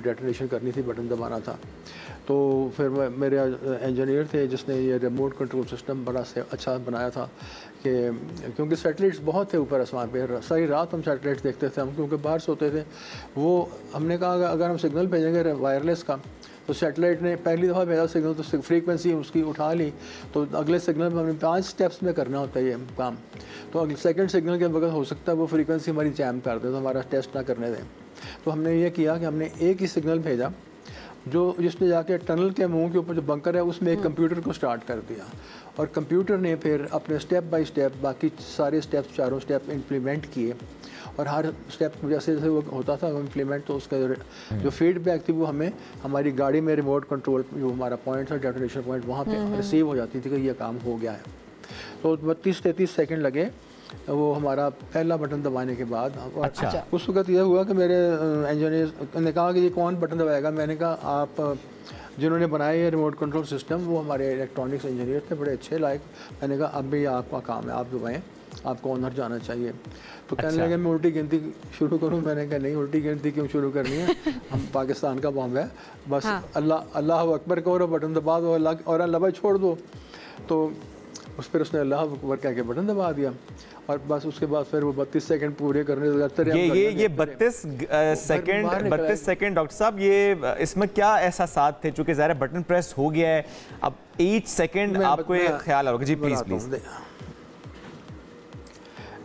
डेटोनेशन करनी थी, बटन दबाना था। तो फिर मेरे इंजीनियर थे जिसने ये रिमोट कंट्रोल सिस्टम बड़ा से अच्छा बनाया था कि क्योंकि सैटेलाइट्स बहुत थे ऊपर आसमान पे, सारी रात हम सैटेलाइट्स देखते थे हम, क्योंकि बाहर सोते थे। वो हमने कहा अगर हम सिग्नल भेजेंगे वायरलेस का, तो सैटेलाइट ने पहली दफ़ा भेजा सिग्नल तो फ्रीक्वेंसी उसकी उठा ली, तो अगले सिग्नल में हमें 5 स्टेप्स में करना होता है ये काम। तो अगले सेकंड सिग्नल के वक्त हो सकता है वो फ्रीक्वेंसी हमारी जैम कर दे, तो हमारा टेस्ट ना करने दें। तो हमने ये किया कि हमने एक ही सिग्नल भेजा जो जिसने जाके टनल के मुंह के ऊपर जो बंकर है उसमें एक कंप्यूटर को स्टार्ट कर दिया, और कंप्यूटर ने फिर अपने स्टेप बाय स्टेप बाकी सारे स्टेप्स, चारों स्टेप इम्प्लीमेंट किए। और हर स्टेप जैसे जैसे वो होता था इम्प्लीमेंट, तो उसका जो फीडबैक थी वो हमें हमारी गाड़ी में रिमोट कंट्रोल जो हमारा पॉइंट था, डेटोनेशन पॉइंट, वहाँ पे रिसीव हो जाती थी कि ये काम हो गया है। तो 32-33 सेकंड लगे वो हमारा पहला बटन दबाने के बाद। अच्छा। उस वक्त यह हुआ कि मेरे इंजीनियर ने कहा कि ये कौन बटन दबाएगा। मैंने कहा आप जिन्होंने बनाया ये रिमोट कंट्रोल सिस्टम वो हमारे इलेक्ट्रॉनिक्स इंजीनियर थे, बड़े अच्छे लायक। मैंने कहा अब भी आपका काम है, आप दबाएँ, आपको ऑनर जाना चाहिए। तो कहने लगे मैं उल्टी गिनती शुरू करूं। मैंने कहा नहीं, उल्टी गिनती क्यों शुरू करनी है, हम पाकिस्तान का बॉम्ब है, बस अल्लाह अकबर कहो और बटन दबा दो, और अल्लाह भाई छोड़ दो। तो उस पर उसने अल्लाह अकबर कह के बटन दबा दिया, और बस उसके बाद फिर वो 32 सेकंड पूरे करने लगे। ये 32 सेकंड डॉक्टर साहब, ये इसमें क्या एहसासात थे? चूंकि ज़ाहिर बटन प्रेस हो गया है, अब ईच सेकंड आपको ये ख्याल होगा। जी प्लीज।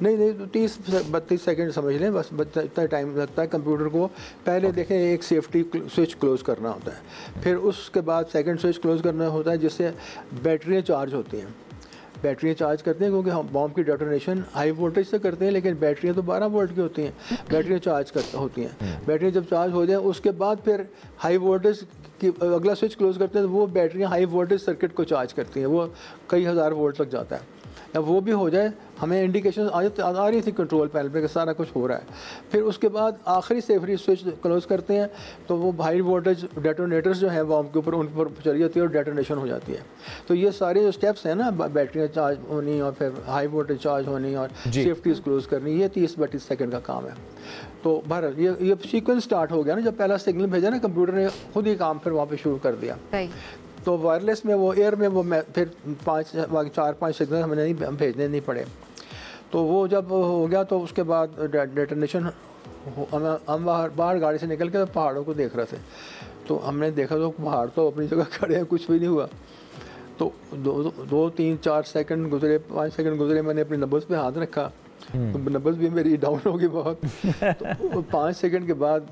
नहीं तो 30-32 सेकंड समझ लें, बस इतना टाइम लगता है कंप्यूटर को। पहले देखें एक सेफ्टी स्विच क्लोज करना होता है, फिर उसके बाद सेकंड स्विच क्लोज करना होता है जिससे बैटरियाँ चार्ज होती हैं। बैटरियाँ चार्ज करते हैं क्योंकि हम बॉम्ब की डेटोनेशन हाई वोल्टेज से करते हैं, लेकिन बैटरियाँ तो 12 वोल्ट की होती हैं। बैटरियाँ चार्ज होती हैं। बैटरियाँ जब चार्ज हो जाए उसके बाद फिर हाई वोल्टेज की अगला स्विच क्लोज करते हैं, तो वो बैटरियाँ हाई वोल्टेज सर्किट को चार्ज करती हैं, वो कई हज़ार वोल्ट तक जाता है। जब वो भी हो जाए हमें इंडिकेशन आ रही थी कंट्रोल पैनल पे कि सारा कुछ हो रहा है। फिर उसके बाद आखिरी सेफ्टी स्विच क्लोज करते हैं, तो वो हाई वोल्टेज डेटोनेटर्स जो हैं बॉम्ब के ऊपर उन पर चली जाती है और डेटोनेशन हो जाती है। तो ये सारे जो स्टेप्स हैं ना, बैटरियाँ चार्ज होनी और फिर हाई वोल्टेज चार्ज होनी और सेफ्टीज क्लोज करनी, ये 30-32 सेकंड का काम है। तो बहरहाल ये सीक्वेंस स्टार्ट हो गया ना, जब पहला सिग्नल भेजा ना कंप्यूटर ने खुद ही काम फिर वहाँ पर शुरू कर दिया। तो वायरलेस में वो एयर में वो फिर 4-5 सिग्नल हमें नहीं भेजने नहीं पड़े। तो वो जब हो गया तो उसके बाद डेटोनेशन हम बाहर गाड़ी से निकल के पहाड़ों को देख रहे थे। तो हमने देखा तो पहाड़ तो अपनी जगह खड़े हैं, कुछ भी नहीं हुआ। तो 2-3-4 सेकंड गुजरे, 5 सेकंड गुजरे, मैंने अपनी नब्ज़ पे हाथ रखा, तो नब्ज़ भी मेरी डाउन हो गई बहुत। तो 5 सेकंड के बाद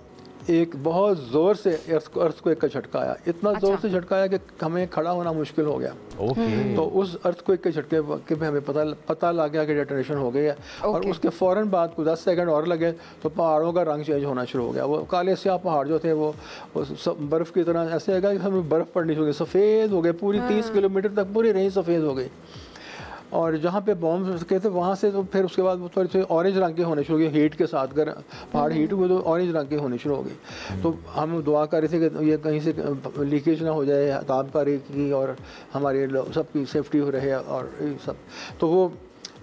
एक बहुत ज़ोर से अर्थक्वेक का झटका आया, इतना ज़ोर से झटका आया कि हमें खड़ा होना मुश्किल हो गया। तो उस अर्थक्वेक के झटके के पे हमें पता लग गया कि डेटोनेशन हो गई है। और उसके फ़ौरन बाद को 10 सेकंड और लगे तो पहाड़ों का रंग चेंज होना शुरू हो गया। वो काले स्याह पहाड़ जो थे वो बर्फ़ की तरह ऐसे लगा कि हमें बर्फ़ पड़नी शुरू हो गई, सफ़ेद हो गए, पूरी 30 किलोमीटर तक पूरी रेंज सफ़ेद हो गई। और जहाँ पे बॉम्ब के थे वहाँ से तो फिर उसके बाद वो थोड़े से ऑरेंज रंग के होने शुरू हो गए, हीट के साथ। अगर पहाड़ हीट हुए तो ऑरेंज रंग के होने शुरू हो गई। तो हम दुआ कर रहे थे कि ये कहीं से लीकेज ना हो जाए ताबकारी की और हमारे सबकी सेफ्टी हो रहे और ये सब।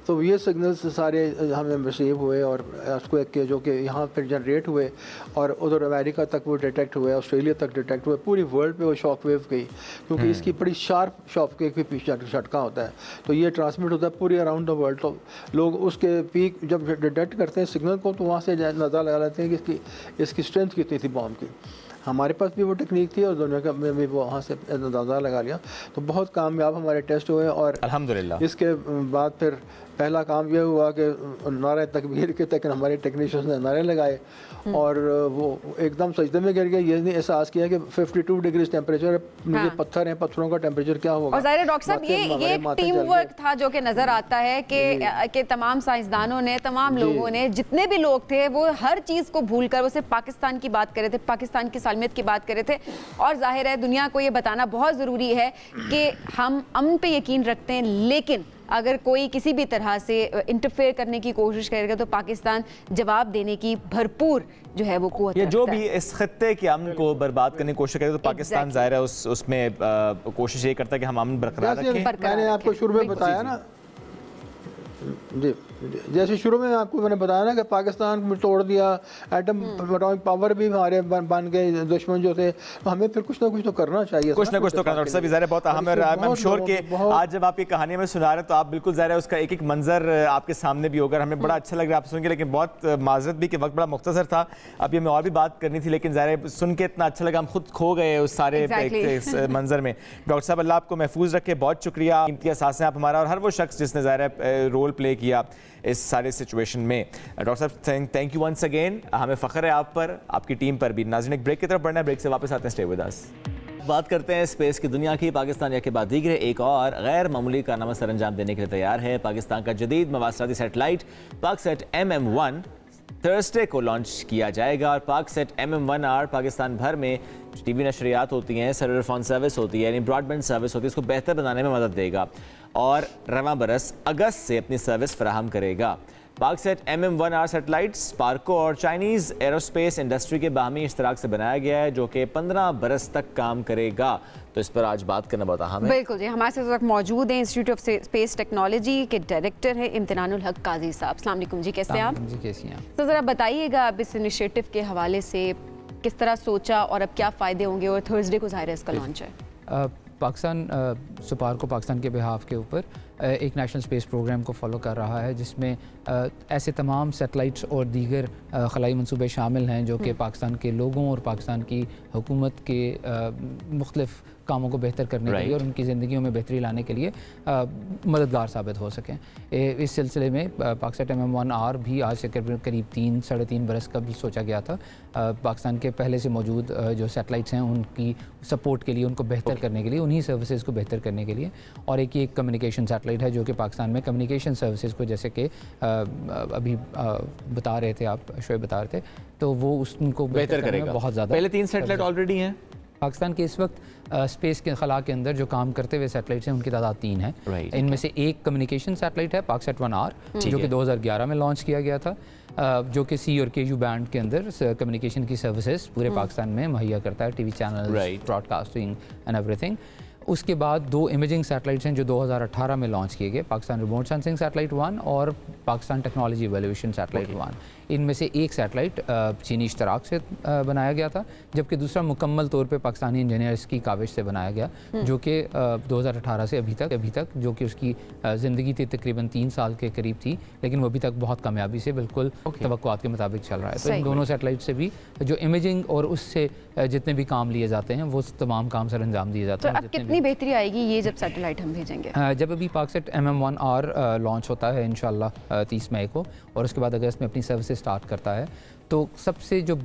तो ये सिग्नल्स सारे हमें रिसीव हुए और अर्थक्वेक के जो कि यहाँ फिर जनरेट हुए और उधर अमेरिका तक वो डिटेक्ट हुए, ऑस्ट्रेलिया तक डिटेक्ट हुए, पूरी वर्ल्ड पे वो शॉक वेव गई, क्योंकि इसकी बड़ी शार्प शॉक वेव भी झटका होता है। तो ये ट्रांसमिट होता है पूरी अराउंड द वर्ल्ड। तो लोग उसके पीक जब डिटेक्ट करते हैं सिग्नल को, तो वहाँ से अंदाज़ा लगा लेते हैं कि इसकी स्ट्रेंथ कितनी थी बॉम्ब की। हमारे पास भी वो टेक्निक थी और दुनिया में भी वहाँ से अंदाज़ा लगा लिया। तो बहुत कामयाब हमारे टेस्ट हुए और अल्हम्दुलिल्लाह। इसके बाद फिर पहला काम यह हुआ कि नारे तकबीर के तक हमारे टेक्नीशियंस ने नारे लगाए और वो एकदम सजदे में गिर गए। ये नहीं एहसास किया कि 52 डिग्री टेम्परेचर है, मुझे पत्थर हैं, पत्थरों का टेम्परेचर क्या होगा। और ज़ाहिर डॉक्टर साहब ये टीम वर्क था जो कि नज़र आता है कि तमाम साइंसदानों ने, तमाम लोगों ने, जितने भी लोग थे वो हर चीज़ को भूल कर वो सिर्फ पाकिस्तान की बात कर रहे थे, पाकिस्तान की सालमियत की बात कर रहे थे, और जाहिर है दुनिया को ये बताना बहुत ज़रूरी है कि हम अमन पे यकीन रखते हैं, लेकिन अगर कोई किसी भी तरह से इंटरफेयर करने की कोशिश करेगा तो पाकिस्तान जवाब देने की भरपूर जो है वो कुव्वत जो भी इस खत्ते के अमन को बर्बाद करने की कोशिश करे तो पाकिस्तान जाहिर है उसमें कोशिश ये करता है कि हम अमन बरकरार रखें। मैंने आपको शुरू में बताया ना जी, जैसे शुरू में आपको मैंने बताया ना कि पाकिस्तान में तोड़ दिया, एटम एटॉमिक पावर भी हमारे बन गए दुश्मन जो थे, तो हमें फिर कुछ ना कुछ तो करना चाहिए, कुछ ना कुछ तो करना। डॉक्टर साहब ज़ाहिर बहुत अहम है, आई एम श्योर कि आज जब आप ये कहानी में सुना रहे हैं तो आप बिल्कुल ज़ाहिर है उसका एक एक मंजर आपके सामने भी होगा, हमें बड़ा अच्छा लग रहा है आप सुन के, लेकिन बहुत माजरत भी कि वक्त बड़ा मुख्तसर था, अभी हमें और भी बात करनी थी, लेकिन ज़ाहिर है सुन के इतना अच्छा लगा, हम खुद खो गए उस सारे मंजर में। डॉक्टर साहब अल्लाह आपको महफूज रखे, बहुत शुक्रिया, कीमती एहसास है आप हमारा और हर वो शख्स जिसने ज़ाहिर है रोल प्ले किया इस सारे सिचुएशन में। डॉक्टर साहब थैंक यू वंस अगेन, हमें फ़ख्र है आप पर, आपकी टीम पर भी। नाज़रीन एक ब्रेक की तरफ बढ़ना है, ब्रेक से वापस आते हैं, स्टे विद अस। बात करते हैं स्पेस की दुनिया की। पाकिस्तान या के बाद दीगर एक और गैर मामूली कारनामा सर अंजाम देने के लिए तैयार है। पाकिस्तान का जदीद मवासलाती सैटेलाइट पाकसेट MM1 थर्सडे को लॉन्च किया जाएगा और पाकसेट MM1R पाकिस्तान भर में टीवी नशरियात होती हैं, सेलुलर फोन सर्विस होती है, यानी ब्रॉडबैंड सर्विस होती है, इसको बेहतर बनाने में मदद देगा और रवां बरस अगस्त से अपनी सर्विस फराहम करेगा। पाकसेट MM1R सैटेलाइट स्पार्को और चाइनीज़ एरोस्पेस इंडस्ट्री के बाहमी इश्तराक से बनाया गया है, जो कि 15 बरस तक काम करेगा। तो इस पर आज बात करना बहुत अहम है। बिल्कुल जी, हमारे साथ मौजूद हैं इंस्टीट्यूट ऑफ स्पेस टेक्नोलॉजी के डायरेक्टर हैं इम्तिनानुल हक काजी साहब। अस्सलाम वालेकुम जी, कैसे हैं आप? जी कैसी हैं? तो ज़रा बताइएगा आप इस इनिशिएटिव के हवाले से किस तरह सोचा और अब क्या फ़ायदे होंगे, और थर्सडे को ज़ाहिर है इसका लॉन्च है। पाकिस्तान सुपार्को पाकिस्तान के बिहाफ के ऊपर एक नेशनल स्पेस प्रोग्राम को फॉलो कर रहा है, जिसमें ऐसे तमाम सैटेलाइट्स और दीगर खलाई मंसूबे शामिल हैं जो कि पाकिस्तान के लोगों और पाकिस्तान की हुकूमत के मुख्तलिफ कामों को बेहतर करने के लिए और उनकी ज़िंदगियों में बेहतरी लाने के लिए मददगार साबित हो सकें। इस सिलसिले में पाकसेट MM1R भी आज से करीब 3-3.5 बरस का भी सोचा गया था। पाकिस्तान के पहले से मौजूद जो सैटेलाइट्स हैं उनकी सपोर्ट के लिए, उनको बेहतर करने के लिए, उन्हीं सर्विसेज को बेहतर करने के लिए, और एक कम्युनिकेशन सैटेलाइट है जो कि पाकिस्तान में कम्युनिकेशन सर्विसेज को, जैसे कि अभी बता रहे थे आप, शोएब बता रहे थे, तो वो उनको बेहतर करेगा बहुत ज़्यादा। पहले 3 सैटेलाइट ऑलरेडी हैं पाकिस्तान के इस वक्त स्पेस के खला के अंदर जो काम करते हुए सैटेलाइट्स हैं उनकी तादाद 3 है। इनमें से एक कम्युनिकेशन सैटेलाइट है पाकसेट 1R जो कि 2011 में लॉन्च किया गया था, जो कि C और KU बैंड के अंदर कम्युनिकेशन की सर्विसेज पूरे पाकिस्तान में मुहैया करता है, TV channel, broadcasting and everything. उसके बाद 2 इमेजिंग सैटेलाइट्स हैं जो 2018 में लॉन्च किए गए, पाकिस्तान रिमोट सेंसिंग सैटेलाइट 1 और पाकिस्तान टेक्नोलॉजी इवैल्यूएशन सैटेलाइट 1। इनमें से एक सैटेलाइट चीनी इश्तराक से बनाया गया था, जबकि दूसरा मुकम्मल तौर पे पाकिस्तानी इंजीनियर्स की काविश से बनाया गया, जो कि 2018 से अभी तक जो कि उसकी ज़िंदगी थी तकरीबन 3 साल के करीब थी, लेकिन वो अभी तक बहुत कामयाबी से बिल्कुल तवक्कुआत के मुताबिक चल रहा है। तो इन दोनों सैटेलाइट से भी जो इमेजिंग और उससे जितने भी काम लिए जाते हैं वो तमाम काम सर अंजाम दिए जाते हैं। अब कितनी बेहतरी आएगी ये जब सैटेलाइट हम भेजेंगे? जब अभी पाकसेट MM1R लॉन्च होता है इंशाल्लाह 30 मई को, और उसके बाद अगस्त में अपनी सर्विसेज स्टार्ट करता है, तो सबसे जो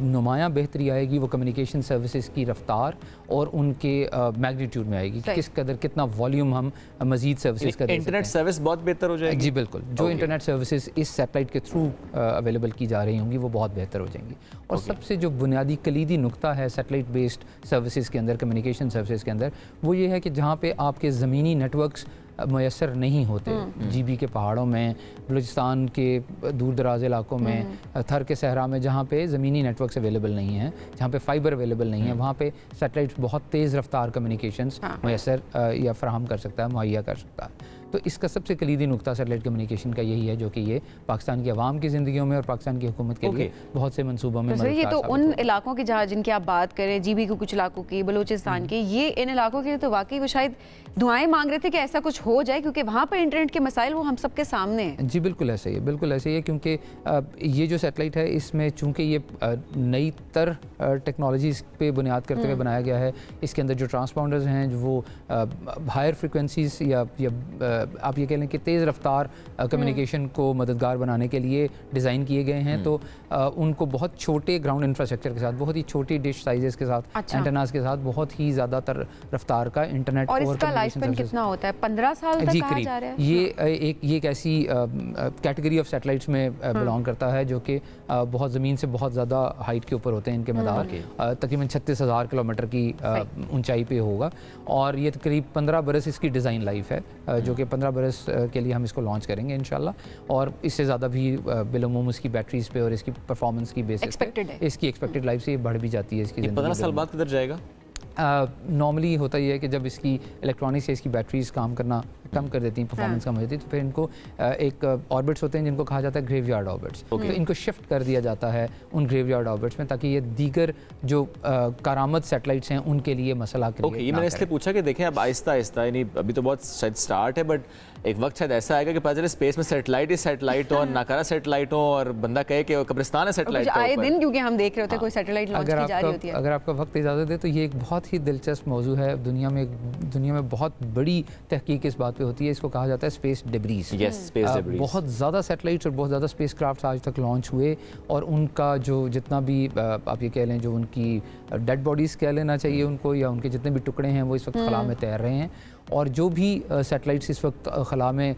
नुमायाँ बेहतरी आएगी वो कम्युनिकेशन सर्विसेज की रफ्तार और उनके मैग्नीट्यूड में आएगी, किस कदर कितना वॉल्यूम हम मजीद सर्विसेज का इंटरनेट सर्विस बहुत बेहतर हो जाएगी। जी बिल्कुल, जो इंटरनेट सर्विसेज इस सैटेलाइट के थ्रू अवेलेबल की जा रही होंगी वो बहुत बेहतर हो जाएंगी। और सबसे जो बुनियादी कलीदी नुक्ता है सैटेलाइट बेस्ड सर्विसेज के अंदर, कम्युनिकेशन सर्विसेज के अंदर, वो ये है कि जहाँ पे आपके ज़मीनी नेटवर्क्स मैसर नहीं होते, GB के पहाड़ों में, बलूचिस्तान के दूर दराज इलाकों में, थर के सहरा में, जहाँ पे ज़मीनी नेटवर्क्स अवेलेबल नहीं हैं, जहाँ पे फाइबर अवेलेबल नहीं है, वहाँ पे सैटेलाइट बहुत तेज़ रफ्तार कम्युनिकेशंस मैसर या फराहम कर सकता है, मुहैया कर सकता है। तो इसका सबसे कलीदी नुक्ता सैटेलाइट कम्युनिकेशन का यही है, जो कि ये पाकिस्तान की आवाम की ज़िंदगियों में और पाकिस्तान की हुकूमत के लिए बहुत से मनसूबों में ये तो उन इलाकों की जहाँ जिनकी आप बात करें, GB के कुछ इलाकों की, बलूचिस्तान की, ये इन इलाकों के लिए तो वाकई वो शायद दुआएं मांग रहे थे कि ऐसा कुछ हो जाए, क्योंकि वहाँ पर इंटरनेट के मसाइल वो हम सबके सामने हैं। जी बिल्कुल ऐसे ही है, बिल्कुल ऐसे ही है, क्योंकि ये जो सैटेलाइट है इसमें चूँकि ये नई तर टेक्नोलॉजीज़ पे बुनियाद करते हुए बनाया गया है, इसके अंदर जो ट्रांसपॉन्डर्स हैं वो हायर फ्रिक्वेंसीज या आप ये कह लें कि तेज़ रफ्तार कम्युनिकेशन को मददगार बनाने के लिए डिज़ाइन किए गए हैं। तो उनको बहुत छोटे ग्राउंड इंफ्रास्ट्रक्चर के साथ, बहुत ही छोटी डिश साइजेस के साथ, एंटेनास के साथ बहुत ही ज़्यादातर रफ्तार का इंटरनेट और इसका लाइफ स्पैन कितना होता है? 15 साल तक कहा जा रहा है। ये एक ऐसी कैटेगरी ऑफ सैटेलाइट्स में बिलोंग करता है जो कि बहुत ज़मीन से बहुत ज़्यादा हाइट के ऊपर होते हैं। इनके मदार तकरीबन 36,000 किलोमीटर की ऊंचाई पे होगा और ये करीब 15 बरस इसकी डिज़ाइन लाइफ है, जो कि 15 बरस के लिए हम इसको लॉन्च करेंगे इंशाल्लाह। और इससे ज़्यादा भी बिलुमूम इसकी बैटरीज पे और इसकी परफॉर्मेंस की बेसिस पे इसकी एक्सपेक्टेड लाइफ से बढ़ भी जाती है। इसकी 15 साल बाद किधर जाएगा? नॉर्मली होता ही है कि जब इसकी इलेक्ट्रॉनिक्स से इसकी बैटरीज काम करना कम कर देती हैं, परफॉर्मेंस कम हो जाती है, तो फिर इनको एक ऑर्बिट्स होते हैं जिनको कहा जाता है ग्रेवयार्ड ऑर्बिट्स। तो इनको शिफ्ट कर दिया जाता है उन ग्रेवयार्ड ऑर्बिट्स में, ताकि ये दीगर जो कारामद सैटेलाइट्स हैं उनके लिए मसला क्रिएट ये मैंने इसलिए पूछा कि देखें अब आहिस्ता आहिस्ता, यानी अभी तो बहुत शायद स्टार्ट है, बट एक वक्त शायद ऐसा आएगा कि पता चले स्पेस में सैटेलाइट ही सैटेलाइट हो और नाकारा सैटेलाइट हो और बंदा कहे कि कब्रिस्तान है सैटेलाइट का आए दिन, क्योंकि हम देख रहे होते हैं कोई सैटेलाइट लॉन्च की जा रही होती है। अगर आपका वक्त इजाज़त दे तो ये एक बहुत ही दिलचस्प मौजू है। दुनिया में बहुत बड़ी तहकीक इस बात पे होती है, इसको कहा जाता है स्पेस डेब्रीज। बहुत ज़्यादा सैटेलाइट्स और बहुत ज़्यादा स्पेस क्राफ्ट आज तक लॉन्च हुए और उनका जो जितना भी आप ये कह लें, जो उनकी डेड बॉडीज़ कह लेना चाहिए उनको, या उनके जितने भी टुकड़े हैं वो इस वक्त खला में तैर रहे हैं। और जो भी सैटेलाइट्स इस वक्त खला में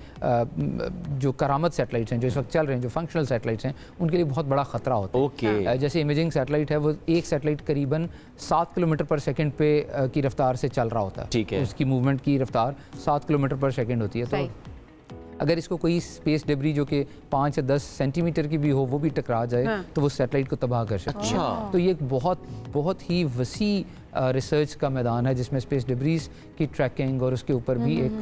जो करामत सैटेलाइट्स हैं जो इस वक्त चल रहे हैं, जो फंक्शनल सैटेलाइट्स हैं, उनके लिए बहुत बड़ा ख़तरा होता है। जैसे इमेजिंग सैटेलाइट है, वो एक सैटेलाइट करीबन 7 किलोमीटर पर सेकंड पे की रफ्तार से चल रहा होता है। ठीक है, उसकी मूवमेंट की रफ्तार 7 किलोमीटर पर सेकंड होती है। तो अगर इसको कोई स्पेस डेब्री जो कि 5 या 10 सेंटीमीटर की भी हो वो भी टकरा जाए तो वो सैटेलाइट को तबाह कर सकती है। तो ये एक बहुत ही वसी रिसर्च का मैदान है जिसमें स्पेस डेब्रीज की ट्रैकिंग और उसके ऊपर भी एक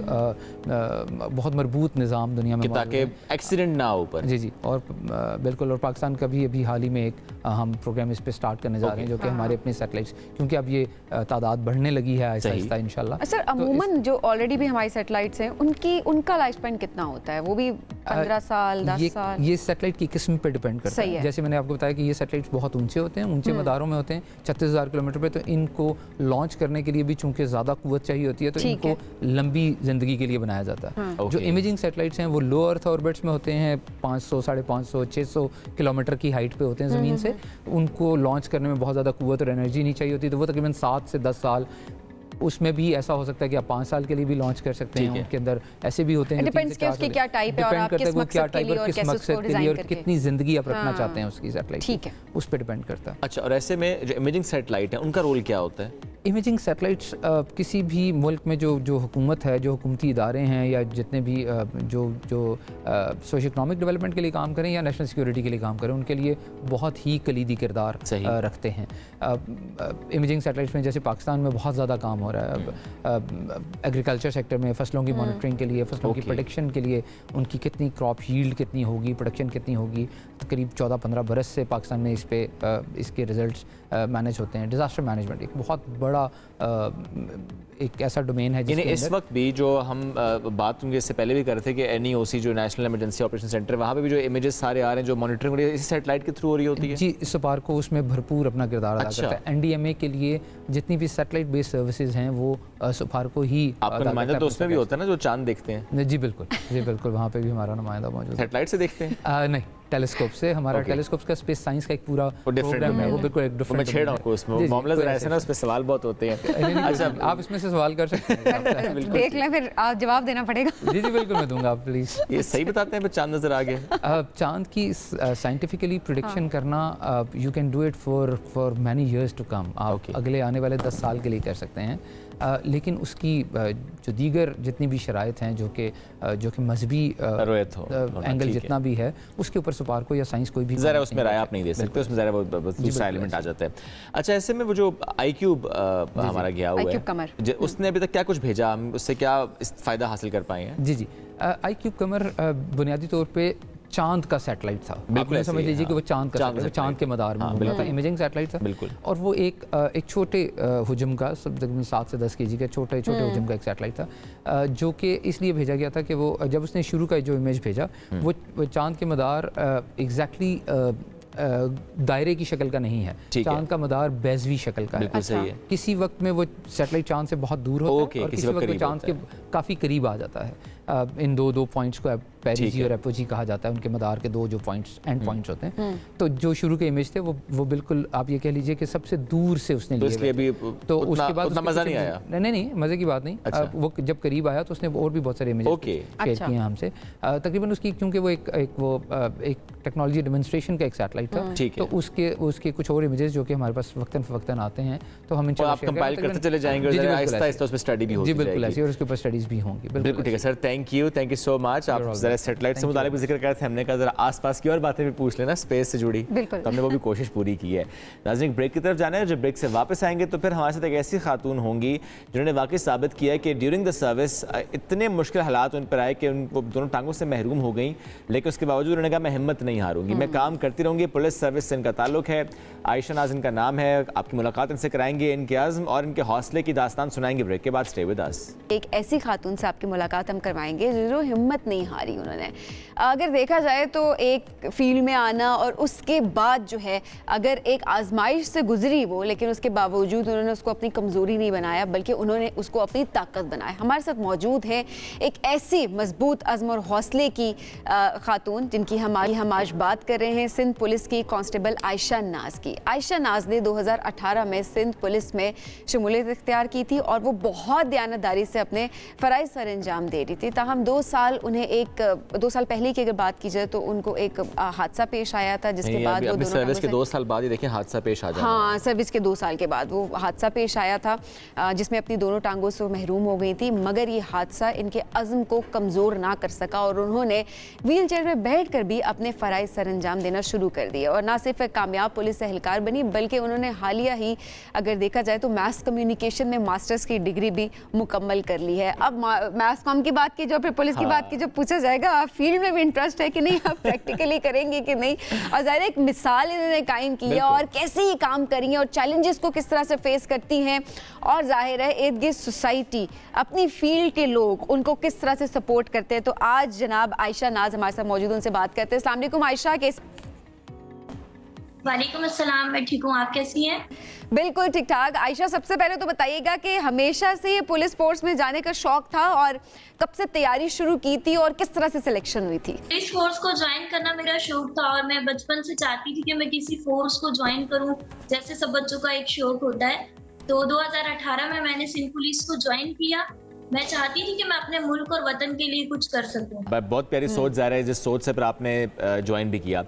बहुत मजबूत निज़ाम दुनिया में, ताकि एक्सीडेंट ना हो ऊपर। जी और बिल्कुल। और पाकिस्तान का भी अभी हाल ही में एक हम प्रोग्राम इस पे स्टार्ट करने जा रहे हैं, जो कि हमारे अपने सैटेलाइट्स, क्योंकि अब ये तादाद बढ़ने लगी है आहिस्ता आहिस्ता इंशाल्लाह। सर अमूमन जो ऑलरेडी भी हमारी सैटेलाइट्स हैं उनका लाइफ स्पैन कितना होता है? वो भी 15 साल 10 साल? ये सैटेलाइट की किस्म पे डिपेंड करता है। जैसे मैंने आपको बताया कि ये सैटेलाइट्स बहुत ऊंचे होते हैं, ऊंचे मदारों में होते हैं, 36,000 किलोमीटर पे। तो इनको लॉन्च करने के लिए भी चूंकि ज़्यादा कुव्वत चाहिए होती है, तो इनको लंबी ज़िंदगी के लिए बनाया जाता है। जो इमेजिंग सैटेलाइट्स हैं वो लो अर्थ ऑर्बिट्स में होते हैं, 500, 550, 600 किलोमीटर की हाइट पे होते हैं ज़मीन से। उनको लॉन्च करने में बहुत ज़्यादा कुव्वत और एनर्जी नहीं चाहिए होती, तो वो तकरीबन 7 से 10 साल, उसमें भी ऐसा हो सकता है कि आप 5 साल के लिए भी लॉन्च कर सकते हैं। उनके अंदर ऐसे भी होते हैं, डिपेंड्स कि उसकी क्या टाइप है और आप किस मकसद के लिए और कैसे उसको डिजाइन करके, कितनी जिंदगी आप रखना चाहते हैं उसकी सैटेलाइट, ठीक है, उस पर डिपेंड करता है। अच्छा, और ऐसे में जो इमेजिंग सैटेलाइट है उनका रोल क्या होता है? इमेजिंग सैटेलाइट्स किसी भी मुल्क में जो हुकूमत है, जो हुकूमती इदारे हैं, या जितने भी जो सोशो इकनॉमिक डेवलपमेंट के लिए काम करें या नेशनल सिक्योरिटी के लिए काम करें, उनके लिए बहुत ही कलीदी किरदार रखते हैं। इमेजिंग सैटेलाइट्स में जैसे पाकिस्तान में बहुत ज़्यादा काम हो रहा है एग्रीकल्चर सेक्टर में, फसलों की मॉनिटरिंग के लिए, फसलों की प्रोटेक्शन के लिए, उनकी कितनी क्रॉप यील्ड कितनी होगी, प्रोडक्शन कितनी होगी। करीब 14-15 बरस से पाकिस्तान में इसके रिजल्ट्स मैनेज होते हैं। डिज़ास्टर मैनेजमेंट एक बहुत बड़ा एक ऐसा डोमेन है जिसमें इस वक्त भी जो हम बात होंगे इससे पहले भी कर रहे थे कि NEOC जो नेशनल इमरजेंसी ऑपरेशन सेंटर, वहाँ पे भी जो इमेजेस सारे आ रहे हैं, जो मॉनिटरिंग हो रही है, इसी सैटेलाइट के थ्रू हो रही होती है। जी, सुपारको उसमें भरपूर अपना किरदार अदा करता है। NDMA के लिए जितनी भी सैटेलाइट बेस्ड सर्विसेज हैं वो सुपारको ही। आपका नुमाइंदा तो उसमें भी होता है ना, जो चांद देखते हैं? जी बिल्कुल, वहाँ पे भी हमारा नुमाइंदा मौजूद है। सैटेलाइट से देखते हैं? नहीं, टेलीस्कोप से। हमारा टेलीस्कोप का स्पेस साइंस का एक पूरा प्रोग्राम है, वो बिल्कुल एक डिफरेंट। मैं छेड़ रहा हूं उसमें, मामला जरा ऐसे ना, उस पे सवाल बहुत होते हैं। अच्छा, आप इसमें से सवाल कर सकते हैं, देख लें, फिर जवाब देना पड़ेगा। जी बिल्कुल, मैं दूंगा, आप प्लीज। ये सही बताते हैं, पर चांद नजर आ गया। चांद की साइंटिफिकली प्रेडिक्शन करना, you can do it for many years to come. आप अगले आने वाले 10 साल के लिए कर सकते हैं। लेकिन उसकी जो दीगर जितनी भी शराइत हैं, जो कि मजहबी एंगल जितना भी है, उसके ऊपर सुपारको या साइंस कोई भी ज़रा उसमें राय आप नहीं दे सकते, उसमें ज़रा दूसरा एलिमेंट आ जाता है। अच्छा, ऐसे में वो जो iCube हमारा गया हुआ है, उसने अभी तक क्या कुछ भेजा, हम उससे क्या फ़ायदा हासिल कर पाए हैं? जी iCube कमर बुनियादी तौर पर चांद का सैटेलाइट था। बिल्कुल समझ लीजिए कि वो चांद के मदार में था, इमेजिंग सैटेलाइट था। बिल्कुल। और वो एक छोटे हुजम का 7 से 10 kg का छोटे हुजम का एक सैटेलाइट था, जो कि इसलिए भेजा गया था कि वो जब उसने शुरू का जो इमेज भेजा, वो चांद के मदार एग्जैक्टली दायरे की शक्ल का नहीं है। चांद का मदार बेज़वी शक्ल का है। सही है। किसी वक्त में वो सैटेलाइट चांद से बहुत दूर होता है और किसी वक्त वो चांद के काफ़ी करीब आ जाता है। इन दो पॉइंट्स को पेरिजी और एपोजी कहा जाता है, उनके मदार के दो जो पॉइंट्स एंड पॉइंट्स होते हैं। तो जो शुरू के इमेज थे वो बिल्कुल आप ये कह लीजिए कि सबसे दूर से उसने लिए, तो उसके बाद मज़ा नहीं आया। नहीं मज़े की बात नहीं। वो जब करीब आया तो उसने और भी बहुत सारे इमेज शेयर किए हमसे। तकरीबन उसकी क्योंकि वो एक टेक्नोलॉजी डेमोन्स्ट्रेशन का एक सैटेलाइट था, तो उसके कुछ और इमेजेस जो कि हमारे पास वक्तन फवक्तन आते हैं, तो हम आप कंपाइल करते चले जाएंगे, आहिस्ता-आहिस्ता उस पे स्टडी भी होगी। जी बिल्कुल ऐसी, और उसके ऊपर स्टडीज भी होंगी। बिल्कुल ठीक है sir, thank you so much. आप जरा सैटेलाइट से मुतालिक जिक्र कर रहे थे, हमने कहा जरा आसपास की और बातें भी पूछ लेना स्पेस से जुड़ी, तो हमने वो भी कोशिश पूरी की है। नाज़रीन, ब्रेक की तरफ जाना है। जब ब्रेक से वापस आएंगे तो फिर हमारे साथ एक ऐसी खातून होंगी जिन्होंने वाकई साबित किया है कि ड्यूरिंग द सर्विस इतने मुश्किल हालात उन पर आए कि वो दोनों टांगों से महरूम हो गई, लेकिन उसके बावजूद उन्होंने कहा मैं हिम्मत नहीं हारूंगी, मैं काम करती रहूंगी। पुलिस सर्विस से इनका ताल्लुक है, आयशा नाज इनका नाम है। आपकी मुलाकात इनसे कराएंगे, इनके आज़म और इनके हौसले की दास्तान सुनाएंगे। ब्रेक के बाद स्टे विद अस। एक ऐसी खातून से आपकी मुलाकात हम करवाएंगे जो हिम्मत नहीं हारी उन्होंने। अगर देखा जाए तो एक फील्ड में आना और उसके बाद जो है अगर एक आजमाइश से गुजरी वो, लेकिन उसके बावजूद उन्होंने उसको अपनी कमज़ोरी नहीं बनाया बल्कि उन्होंने उसको अपनी ताकत बनाया। हमारे साथ मौजूद है एक ऐसी मजबूत अज़्म और हौसले की खातून जिनकी हम आज बात कर रहे हैं, सिंध पुलिस की कांस्टेबल आयशा नाज की। आयशा नाज ने 2018 में सिंध पुलिस में शमूलियत इख्तियार की थी और वो बहुत दयानतदारी से अपने फ़राइज़ सर अंजाम दे रही थी। ताहम 2 साल पहले की अगर बात की जाए तो उनको एक हादसा पेश आया था, जिसके बाद वो दोनों सर्विस के 2 साल बाद ही देखिए हादसा पेश आ जाता है। हाँ, सर्विस के 2 साल के बाद वो हादसा पेश आया था जिसमें अपनी दोनों टांगों से महरूम हो गई थी, मगर ये हादसा इनके अज़्म को कमज़ोर ना कर सका और उन्होंने व्हील चेयर में बैठ कर भी अपने फ़राइज़ सर अंजाम देना शुरू कर दिया और ना सिर्फ एक कामयाब पुलिस एहलकार बनी बल्कि उन्होंने हालिया ही अगर देखा जाए तो मास कम्युनिकेशन में मास्टर्स की डिग्री भी मुकम्मल कर ली है। अब मास कॉम की बात की जो फिर पुलिस की बात की जो पूछा जाएगा आप फील्ड में भी इंटरेस्ट है कि नहीं, आप प्रैक्टिकली करेंगे कि नहीं, और ज़ाहिर एक मिसाल इन्होंने कायम की है और कैसे ये काम करी है और चैलेंजेस को किस तरह से फेस करती हैं, और जाहिर है इर्द गिर्द सोसाइटी अपनी फील्ड के लोग उनको किस तरह से सपोर्ट करते हैं। तो आज जनाब आयशा नाज हमारे साथ मौजूद, उनसे बात करते हैं। अस्सलाम वालेकुम आयशा, कैसे? वालेकुम अस्सलाम, मैं ठीक हूँ, आप कैसी हैं? बिल्कुल ठीक ठाक। आयशा, सबसे पहले तो बताइएगा कि हमेशा से ये पुलिस फोर्स में जाने का शौक था और कब से तैयारी शुरू की थी और किस तरह से सिलेक्शन हुई थी? पुलिस फोर्स को ज्वाइन करना मेरा शौक था और मैं बचपन से चाहती थी कि मैं किसी फोर्स को ज्वाइन करूं, जैसे सब बच्चों का एक शौक होता है। तो 2018 में मैंने सिंध पुलिस को ज्वाइन किया। मैं चाहती थी कि मैं अपने मुल्क और वतन के लिए कुछ कर सकूं। बहुत प्यारी सोच जा रहा है, जिस सोच से फिर आपने ज्वाइन भी किया।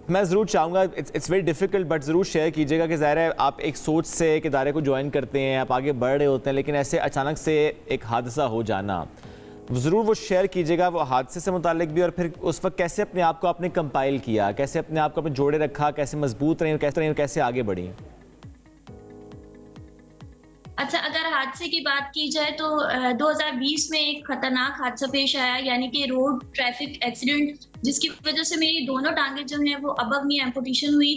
मैं ज़रूर चाहूँगा, इट्स वेरी डिफ़िकल्ट बट ज़रूर शेयर कीजिएगा कि ज़ाहिर है आप एक सोच से एक इदारे को ज्वाइन करते हैं, आप आगे बढ़ रहे होते हैं, लेकिन ऐसे अचानक से एक हादसा हो जाना, ज़रूर वो शेयर कीजिएगा वो हादसे से मुतालिक भी, और फिर उस वक्त कैसे अपने आप को आपने कंपाइल किया, कैसे अपने आप को अपने जोड़े रखा, कैसे मजबूत रहे, कैसे आगे बढ़ी। अच्छा, अगर हादसे की बात की जाए तो 2020 में एक खतरनाक हादसा पेश आया, यानी कि रोड ट्रैफिक एक्सीडेंट, जिसकी वजह से मेरी दोनों टांगे जो हैं वो अबव नी एम्पुटेशन हुई।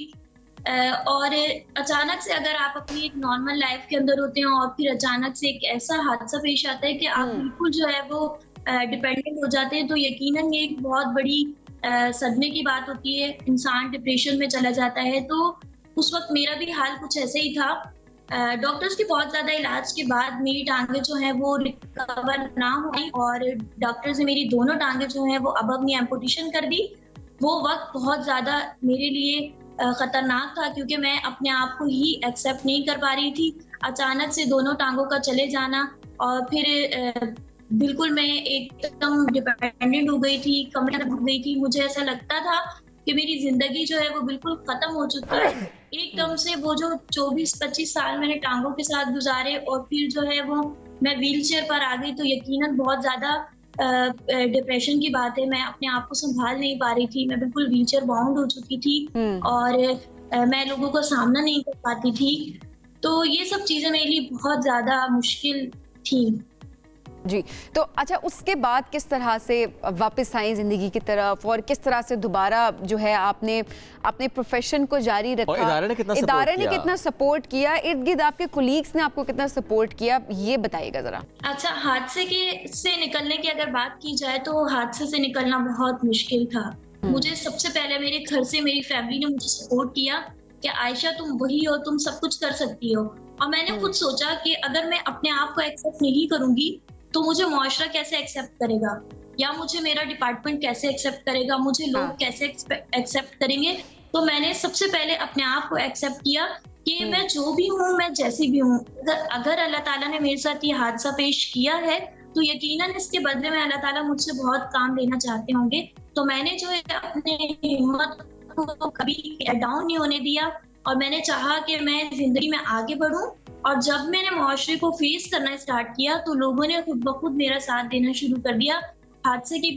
और अचानक से अगर आप अपनी एक नॉर्मल लाइफ के अंदर होते हैं और फिर अचानक से एक ऐसा हादसा पेश आता है कि आप बिल्कुल जो है वो डिपेंडेंट हो जाते हैं, तो यकीनन ये एक बहुत बड़ी सदमे की बात होती है, इंसान डिप्रेशन में चला जाता है। तो उस वक्त मेरा भी हाल कुछ ऐसे ही था। डॉक्टर्स के बहुत ज़्यादा इलाज के बाद मेरी टांगे जो हैं वो रिकवर ना हुई और डॉक्टर्स ने मेरी दोनों टांगे जो हैं वो अबव नी एम्पुटेशन कर दी। वो वक्त बहुत ज़्यादा मेरे लिए ख़तरनाक था क्योंकि मैं अपने आप को ही एक्सेप्ट नहीं कर पा रही थी। अचानक से दोनों टांगों का चले जाना और फिर बिल्कुल मैं एकदम डिपेंडेंट हो गई थी, कमर हो गई थी। मुझे ऐसा लगता था कि मेरी ज़िंदगी जो है वो बिल्कुल ख़त्म हो चुकी है। एकदम से वो जो 24-25 साल मैंने टांगों के साथ गुजारे और फिर जो है वो मैं व्हील चेयर पर आ गई, तो यकीनन बहुत ज़्यादा डिप्रेशन की बात है। मैं अपने आप को संभाल नहीं पा रही थी, मैं बिल्कुल व्हील चेयर बाउंड हो चुकी थी और मैं लोगों का सामना नहीं कर पाती थी। तो ये सब चीज़ें मेरे लिए बहुत ज़्यादा मुश्किल थी। जी, तो अच्छा, उसके बाद किस तरह से वापस आई ज़िंदगी की तरफ और किस तरह से दोबारा जो है आपने अपने प्रोफेशन को जारी रखा? इदारे ने कितना सपोर्ट किया? इर्द गिर्द आपके कोलीग्स ने आपको कितना सपोर्ट किया, ये बताइएगा ज़रा। अच्छा, हादसे से निकलने की अगर बात की जाए तो हादसे से निकलना बहुत मुश्किल था। मुझे सबसे पहले मेरे घर से मेरी फैमिली ने मुझे सपोर्ट किया कि आयशा तुम वही हो, तुम सब कुछ कर सकती हो। और मैंने खुद सोचा कि अगर मैं अपने आप को एक्सेप्ट नहीं करूंगी तो मुझे मुआशरा कैसे एक्सेप्ट करेगा, या मुझे मेरा डिपार्टमेंट कैसे एक्सेप्ट करेगा, मुझे लोग कैसे एक्सेप्ट करेंगे। तो मैंने सबसे पहले अपने आप को एक्सेप्ट किया कि मैं जो भी हूँ, मैं जैसी भी हूँ, अगर अल्लाह ताला ने मेरे साथ ये हादसा पेश किया है तो यकीनन इसके बदले में अल्लाह ताला मुझसे बहुत काम लेना चाहते होंगे। तो मैंने जो है अपने हिम्मत को कभी डाउन नहीं होने दिया और मैंने चाहा कि मैं जिंदगी में आगे बढ़ूं। और जब मैंने मुआशरे को फेस करना स्टार्ट किया तो लोगों ने खुद ब खुद मेरा साथ देना शुरू कर दिया। हादसे की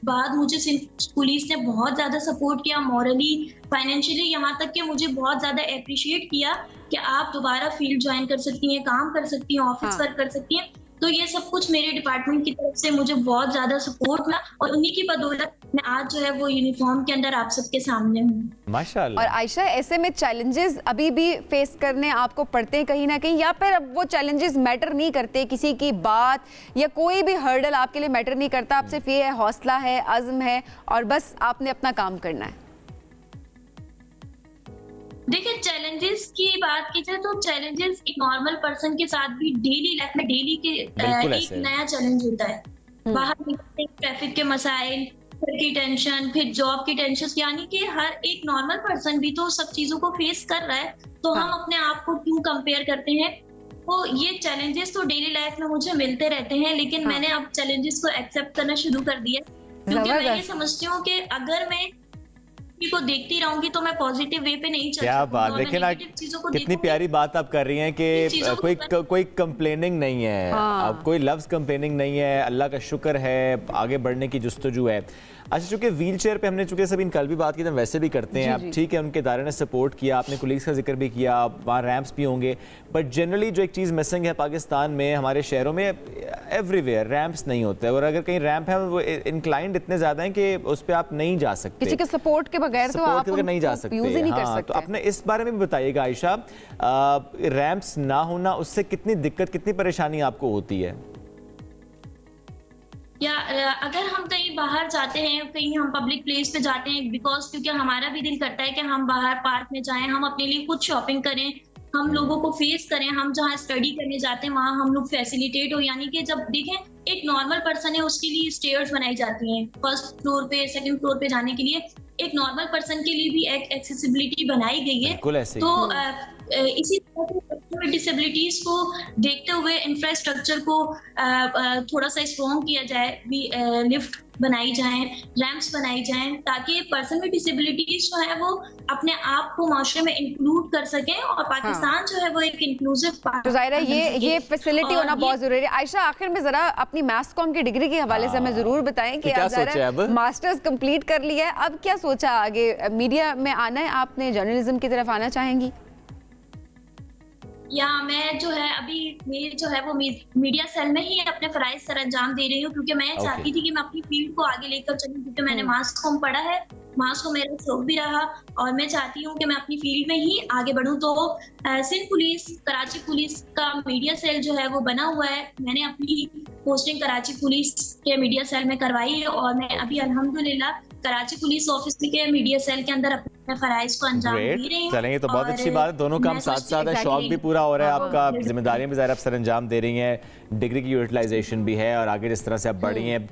बाद मुझे सिंध पुलिस ने बहुत ज्यादा सपोर्ट किया, मॉरली, फाइनेंशियली, यहाँ तक कि मुझे बहुत ज्यादा अप्रिशिएट किया कि आप दोबारा फील्ड ज्वाइन कर सकती हैं, काम कर सकती हैं, ऑफिस वर्क कर सकती हैं। तो ये सब कुछ मेरे डिपार्टमेंट की तरफ से मुझे बहुत ज्यादा सपोर्ट मिला और उन्हीं की बदौलत मैं आज जो है वो यूनिफॉर्म के अंदर आप सबके सामने हूँ। माशाल्लाह। और आयशा, ऐसे में चैलेंजेस अभी भी फेस करने आपको पड़ते हैं कहीं ना कहीं, या फिर अब वो चैलेंजेस मैटर नहीं करते, किसी की बात या कोई भी हर्डल आपके लिए मैटर नहीं करता, आप सिर्फ ये है हौसला है, अज़्म है और बस आपने अपना काम करना है? देखिए, चैलेंजेस की बात की जाए तो चैलेंजेस एक नॉर्मल पर्सन के साथ भी डेली लाइफ में डेली के एक नया चैलेंज होता है। बाहर निकलते ट्रैफिक के मसाइल, घर की टेंशन, फिर जॉब की टेंशन, यानी कि हर एक नॉर्मल पर्सन भी तो सब चीजों को फेस कर रहा है। तो हम अपने आप को क्यों कंपेयर करते हैं? तो ये चैलेंजेस तो डेली लाइफ में मुझे मिलते रहते हैं, लेकिन मैंने अब चैलेंजेस को एक्सेप्ट करना शुरू कर दिया, क्योंकि मैं ये समझती हूँ कि अगर मैं को देखती रहूंगी तो मैं पॉजिटिव वे पे नहीं चल सकती। क्या बात, लेकिन कितनी प्यारी बात आप कर रही हैं कि कोई कंप्लेनिंग नहीं है, अब कोई लफ्ज कंप्लेनिंग नहीं है, अल्लाह का शुक्र है, आगे बढ़ने की जुस्तजू है। अच्छा, चूंकि व्हील चेयर पे हमने चूंकि सभी कल भी बात की, तो वैसे भी करते हैं आप, ठीक है, उनके इदारे ने सपोर्ट किया, आपने कुलीग्स का जिक्र भी किया, वहाँ रैम्प्स भी होंगे, बट जनरली जो एक चीज़ मिसिंग है पाकिस्तान में, हमारे शहरों में एवरीवेयर रैम्प्स नहीं होते, और अगर कहीं रैम्प है वो इंक्लाइंड इतने ज़्यादा हैं कि उस पर आप नहीं जा सकते, किसी के सपोर्ट के बगैर तो आप नहीं जा सकते। यूज़ ही नहीं कर सकते। तो अपने इस बारे में भी बताइएगा आयशा, रैम्प्स ना होना उससे कितनी दिक्कत, कितनी परेशानी आपको होती है? या अगर हम कहीं बाहर जाते हैं, कहीं हम पब्लिक प्लेस पे जाते हैं, बिकॉज क्योंकि हमारा भी दिल करता है कि हम बाहर पार्क में जाएं, हम अपने लिए कुछ शॉपिंग करें, हम लोगों को फेस करें, हम जहाँ स्टडी करने जाते हैं वहाँ हम लोग फैसिलिटेट हो, यानी कि जब देखें एक नॉर्मल पर्सन है उसके लिए स्टेयर्स बनाई जाती हैं, फर्स्ट फ्लोर पे, सेकंड फ्लोर पे जाने के लिए एक नॉर्मल पर्सन के लिए भी एक एक्सेसिबिलिटी बनाई गई है। तो इसी तरह से डिसेबिलिटीज को देखते हुए इंफ्रास्ट्रक्चर को थोड़ा सा स्ट्रॉन्ग किया जाए, लिफ्ट बनाई जाए, रैम्प्स बनाई जाए, ताकि पर्सन विद डिसेबिलिटीज जो है वो अपने आप को माशरे में इंक्लूड कर सकें और पाकिस्तान जो है वो एक इंक्लूसिव तो ज़ाहिर है ये फैसिलिटी होना बहुत जरूरी है। आयशा, आखिर में जरा अपनी मैथ्स कॉम की डिग्री के हवाले से हमें जरूर बताएं कि मास्टर्स कंप्लीट कर लिया है, अब क्या सोचा आगे? मीडिया में आना है आपने, जर्नलिज्म की तरफ आना चाहेंगी? या मैं जो है अभी मेरी जो है वो मीडिया सेल में ही अपने फराइज सर अंजाम दे रही हूँ, क्योंकि मैं चाहती थी कि मैं अपनी फील्ड को आगे लेकर चलूँ, क्योंकि मैंने मास कॉम पढ़ा है, मास को मेरा शौक भी रहा और मैं चाहती हूँ कि मैं अपनी फील्ड में ही आगे बढ़ूँ। तो सिंध पुलिस, कराची पुलिस का मीडिया सेल जो है वो बना हुआ है, मैंने अपनी पोस्टिंग कराची पुलिस के मीडिया सेल में करवाई है और मैं अभी अल्हम्दुलिल्लाह कराची पुलिस ऑफिस के मीडिया सेल के अंदर अपने फराइज को अंजाम दे रही हूं। चलेंगे, तो बहुत अच्छी बात है, दोनों काम साथ साथ है, शौक भी पूरा हो रहा है आपका, जिम्मेदारियां भी ज़ाहिर सर अंजाम दे रही हैं, डिग्री की यूटिलाइजेशन भी है और आगे जिस तरह से आप बढ़ रही हैं,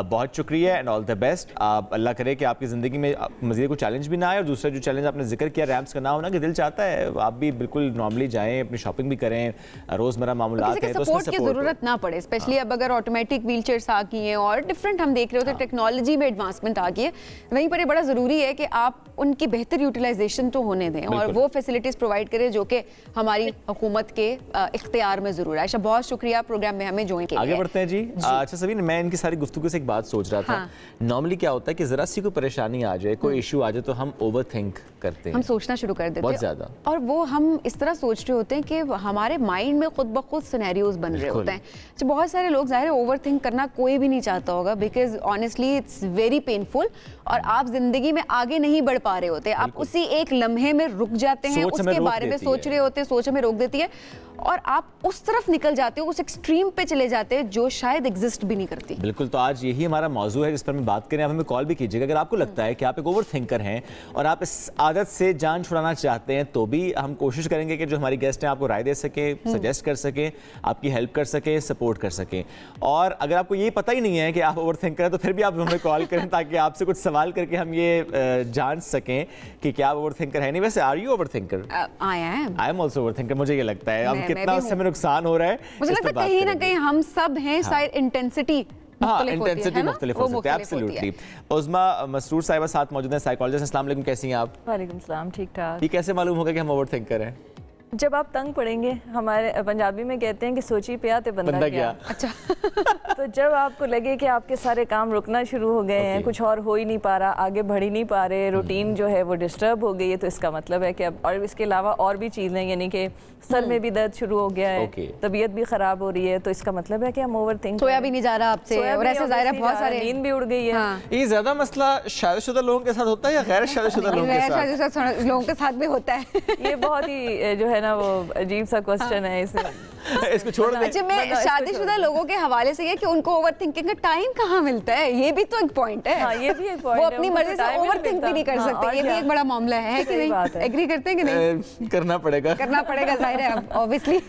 बहुत शुक्रिया एंड ऑल द बेस्ट। अल्लाह करे कि आपकी ज़िंदगी में मज़ीद कोई चैलेंज भी ना आए, और दूसरा जो चैलेंज आपने जिक्र किया रैम्प्स का ना होना, कि दिल चाहता है आप भी बिल्कुल नॉर्मली जाएँ, अपनी शॉपिंग भी करें, रोज़मर्रा मामूलात हैं, तो सपोर्ट की ज़रूरत ना पड़े, स्पेशली अब अगर ऑटोमेटिक व्हील चेयर्स आ गई हैं और डिफरेंट हम देख रहे होते हैं, टेक्नोलॉजी में एडवांसमेंट आ गई है, वहीं पर बड़ा ज़रूरी है कि आप उनकी बेहतर यूटिलाइजेशन तो होने दें और वो फैसिलिटीज़ प्रोवाइड करें जो कि हमारी हुकूमत के इख्तियार में ज़रूर है। आयशा, बहुत शुक्रिया प्रोग्राम में हमें ज्वाइन किया। आगे बढ़ते हैं जी। अच्छा सभी, मैं इनकी सारी गुफ्तगू से एक बात सोच रहा था, नॉर्मली क्या होता है कि ज़रा सी कोई परेशानी आ जाए, कोई इशू आ जाए तो हम ओवर थिंक करते हैं, हम सोचना शुरू कर देते हैं बहुत ज़्यादा, और वो हम इस तरह सोच रहे होते हैं कि हमारे माइंड में खुद ब खुद सिनेरियोज बन रहे होते हैं। तो बहुत सारे लोग, ज़ाहिर है ओवर थिंक करना कोई भी नहीं चाहता होगा, because honestly it's very painful और आप जिंदगी में आगे नहीं बढ़ पा रहे होते, आप उसी एक लम्हे में रुक जाते हैं, उसके बारे में सोच रहे होते हैं, सोच हमें रोक देती है। और आप उस तरफ निकल जाते हो, उस एक्सट्रीम पे चले जाते हैं जो शायद एग्जिस्ट भी नहीं करती। बिल्कुल, तो आज यही हमारा मौजू है जिस पर हम बात करें। आप हमें कॉल भी कीजिएगा अगर आपको लगता है कि आप एक ओवर थिंकर हैं और आप इस आदत से जान छुड़ाना चाहते हैं, तो भी हम कोशिश करेंगे कि जो हमारी गेस्ट हैं आपको राय दे सके, सजेस्ट कर सके, आपकी हेल्प कर सके, सपोर्ट कर सके। और अगर आपको ये पता ही नहीं है कि आप ओवर थिंकर हैं तो फिर भी आप हमें कॉल करें ताकि आपसे कुछ सवाल करके हम ये जान सकें कि क्या आप ओवर थिंकर है नहीं। वैसे are you over thinker? I am also over thinker, मुझे ये लगता है। अब कितना उससे हमें नुकसान हो रहा है, मुझे लगता है कहीं ना कहीं हम सब हैं, शायद इंटेंसिटी इंटेंसिटी मुख्तलिफ हो सकती है। एब्सोल्युटली। उस्मा मसरूर साहिबा साथ मौजूद हैं, साइकोलॉजिस्ट। अस्सलाम वालेकुम, कैसी हैं आप? वालेकुम सलाम, ठीक ठाक। ये कैसे मालूम होगा कि हम ओवर थिंकर हैं? जब आप तंग पड़ेंगे, हमारे पंजाबी में कहते हैं कि सोची पिया ते बंदा गया। अच्छा। तो जब आपको लगे कि आपके सारे काम रुकना शुरू हो गए हैं, कुछ और हो ही नहीं पा रहा, आगे बढ़ ही नहीं पा रहे, रूटीन जो है वो डिस्टर्ब हो गई है, तो इसका मतलब है कि अब, और इसके अलावा और भी चीज़ें, यानी कि सर में भी दर्द शुरू हो गया है, तबीयत भी खराब हो रही है, तो इसका मतलब है कि हम ओवर थिंक, सोया भी नहीं जा रहा आपसे, और ऐसे ज़ाहिर है बहुत सारे, नींद भी उड़ गई है। ये ज्यादा मसला शादीशुदा लोगों के साथ होता है या गैर शादीशुदा लोगों के साथ भी होता है? ये बहुत ही जो है ना वो अजीब सा क्वेश्चन है इसे इसको छोड़ दें। अच्छा, मैं शादीशुदा लोगों के हवाले से ये कि उनको ओवर थिंकिंग का टाइम कहाँ मिलता है, ये भी तो एक पॉइंट है। हाँ, ये भी एक पॉइंट वो है, अपनी मर्जी से ओवर थिंक भी नहीं कर सकते, ये भी एक बड़ा मामला है कि नहीं? एग्री करते हैं कि नहीं? करना पड़ेगा जाहिर है, ऑब्वियसली।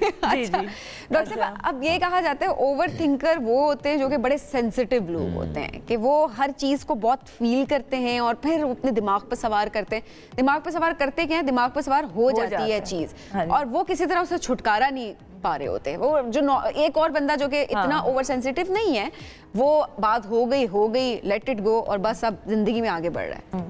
डॉक्टर साहब, अब ये कहा जाता है ओवर थिंकर वो होते हैं जो कि बड़े सेंसिटिव लोग होते हैं, कि वो हर चीज को बहुत फील करते हैं और फिर अपने दिमाग पर सवार करते हैं। दिमाग पर सवार करते क्या है, दिमाग पर सवार हो जाती है चीज, और वो किसी तरह उससे छुटकारा नहीं पा रहे होते। वो जो एक और बंदा जो कि इतना ओवर सेंसिटिव नहीं है, वो बात हो गई, लेट इट गो, और बस अब जिंदगी में आगे बढ़ रहा है।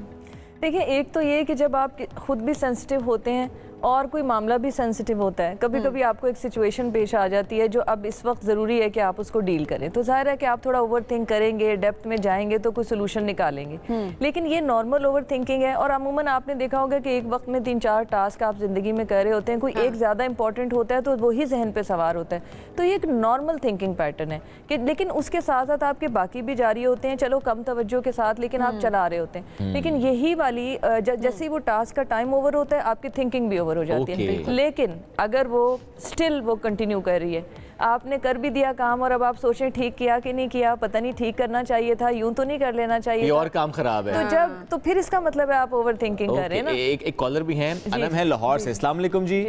देखिए, एक तो ये कि जब आप खुद भी सेंसिटिव होते हैं और कोई मामला भी सेंसिटिव होता है, कभी कभी आपको एक सिचुएशन पेश आ जाती है जो अब इस वक्त ज़रूरी है कि आप उसको डील करें, तो जाहिर है कि आप थोड़ा ओवर थिंक करेंगे, डेप्थ में जाएंगे तो कोई सोल्यूशन निकालेंगे। लेकिन ये नॉर्मल ओवर थिंकिंग है, और अमूमन आपने देखा होगा कि एक वक्त में 3-4 टास्क आप ज़िंदगी में कर रहे होते हैं, कोई एक ज़्यादा इंपॉर्टेंट होता है तो वही जहन पर सवार होता है, तो ये एक नॉर्मल थिंकिंग पैटर्न है कि, लेकिन उसके साथ साथ आपके बाकी भी जारी होते हैं, चलो कम तवज्जो के साथ, लेकिन आप चला रहे होते हैं। लेकिन यही वाली जैसे ही वो टास्क का टाइम ओवर होता है, आपकी थिंकिंग भी ओवर हो जाती है। लेकिन अगर वो स्टिल वो कंटिन्यू कर रही है, आपने कर भी दिया काम और अब आप सोचें ठीक किया कि नहीं किया, पता नहीं ठीक करना चाहिए था, यूं तो नहीं कर लेना चाहिए, ये और काम खराब है, तो फिर इसका मतलब है आप ओवर थिंकिंग कर रहे हैं ना। एक कॉलर भी हैं, अनम है लाहौर से। अस्सलाम वालेकुम जी।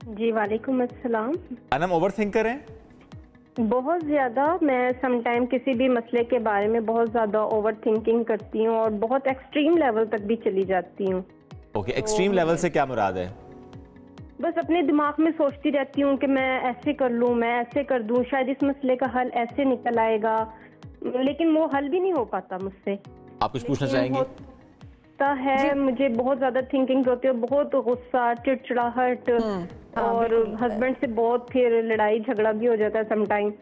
जी वालेकुम अस्सलाम। अनम ओवर थिंकर हैं? बहुत ज़्यादा। मैं समटाइम किसी भी मसले के बारे में बहुत ज़्यादा ओवर थिंकिंग करती हूँ और बहुत एक्सट्रीम लेवल तक भी चली जाती हूँ। ओके, एक्सट्रीम लेवल से क्या मुराद है? बस अपने दिमाग में सोचती रहती हूँ कि मैं ऐसे कर लूँ, मैं ऐसे कर दूँ, शायद इस मसले का हल ऐसे निकल आएगा, लेकिन वो हल भी नहीं हो पाता मुझसे। आप कुछ पूछना चाहेंगे? होता है, मुझे बहुत ज़्यादा थिंकिंग होती है, बहुत गुस्सा, चिड़चिड़ाहट, और हस्बैंड से बहुत फिर लड़ाई झगड़ा भी हो जाता है समटाइम,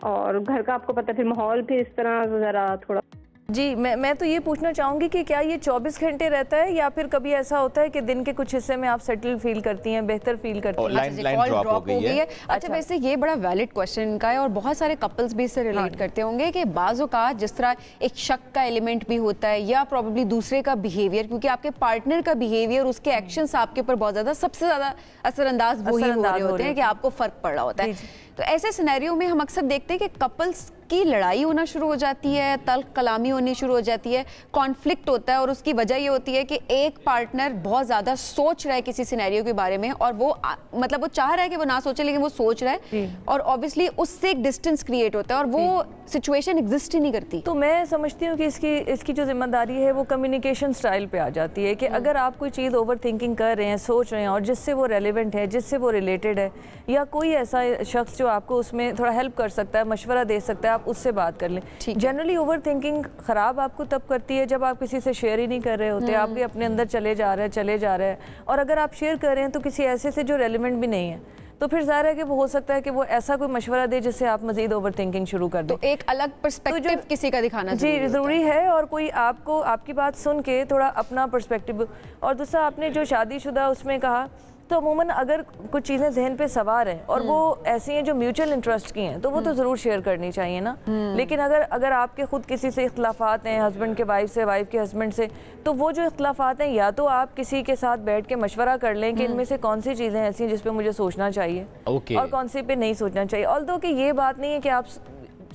और घर का आपको पता है फिर माहौल फिर इस तरह ज़रा थोड़ा। जी, मैं तो ये पूछना चाहूँगी कि क्या ये 24 घंटे रहता है या फिर कभी ऐसा होता है कि दिन के कुछ हिस्से में आप सेटल फील करती हैं, बेहतर फील करती हैं? लाइन ड्रॉप हो गई है। अच्छा, वैसे ये बड़ा वैलिड क्वेश्चन का है और बहुत सारे कपल्स भी इससे रिलेट करते होंगे कि बाज़ औक़ात जिस तरह एक शक का एलिमेंट भी होता है या प्रॉब्ली दूसरे का बिहेवियर, क्योंकि आपके पार्टनर का बिहेवियर, उसके एक्शंस आपके ऊपर बहुत ज़्यादा, सबसे ज़्यादा असरअंदाज वही हो रहे होते हैं कि आपको फ़र्क पड़ रहा होता है। तो ऐसे सिनेरियो में हम अक्सर देखते हैं कि कपल्स की लड़ाई होना शुरू हो जाती है, तल्ख कलामी होनी शुरू हो जाती है, कॉन्फ्लिक्ट होता है, और उसकी वजह ये होती है कि एक पार्टनर बहुत ज़्यादा सोच रहा है किसी सिनेरियो के बारे में, और वो मतलब वो चाह रहा है कि वो ना सोचे, लेकिन वो सोच रहा है, और ऑब्वियसली उससे एक डिस्टेंस क्रिएट होता है और वो सिचुएशन एग्जिस्ट ही नहीं करती। तो मैं समझती हूँ कि इसकी जो जिम्मेदारी है वो कम्युनिकेशन स्टाइल पे आ जाती है कि अगर आप कोई चीज़ ओवर थिंकिंग कर रहे हैं, सोच रहे हैं, और जिससे वो रेलिवेंट है, जिससे वो रिलेटेड है, या कोई ऐसा शख्स जो आपको उसमें थोड़ा हेल्प कर सकता है, मशवरा दे सकता है, आप उससे बात कर लें। जनरली ओवर थिंकिंग ख़राब आपको तब करती है जब आप किसी से शेयर ही नहीं कर रहे होते, आप भी अपने अंदर चले जा रहे हैं, और अगर आप शेयर कर रहे हैं तो किसी ऐसे से जो रेलिवेंट भी नहीं है, तो फिर ज़ाहिर है कि वो हो सकता है कि वो ऐसा कोई मशवरा दे जिससे आप मजीद ओवर थिंकिंग शुरू कर दें। तो एक अलग पर्सपेक्टिव तो किसी का दिखाना ज़रूरी है, और कोई आपको आपकी बात सुन के थोड़ा अपना पर्सपेक्टिव। और दूसरा, आपने जो शादीशुदा उसमें कहा तो अमूमन अगर कुछ चीज़ें जहन पे सवार हैं और वो ऐसी हैं जो म्यूचुअल इंटरेस्ट की हैं तो वो तो ज़रूर शेयर करनी चाहिए ना। लेकिन अगर आपके खुद किसी से इख्तलाफात हैं, हस्बैंड के वाइफ से, वाइफ के हस्बैंड से, तो वो जो इख्तलाफात हैं या तो आप किसी के साथ बैठ के मशवरा कर लें कि इनमें से कौन सी चीज़ें ऐसी हैं जिस पे मुझे सोचना चाहिए और कौन सी पे नहीं सोचना चाहिए। ऑल्दो कि ये बात नहीं है कि आप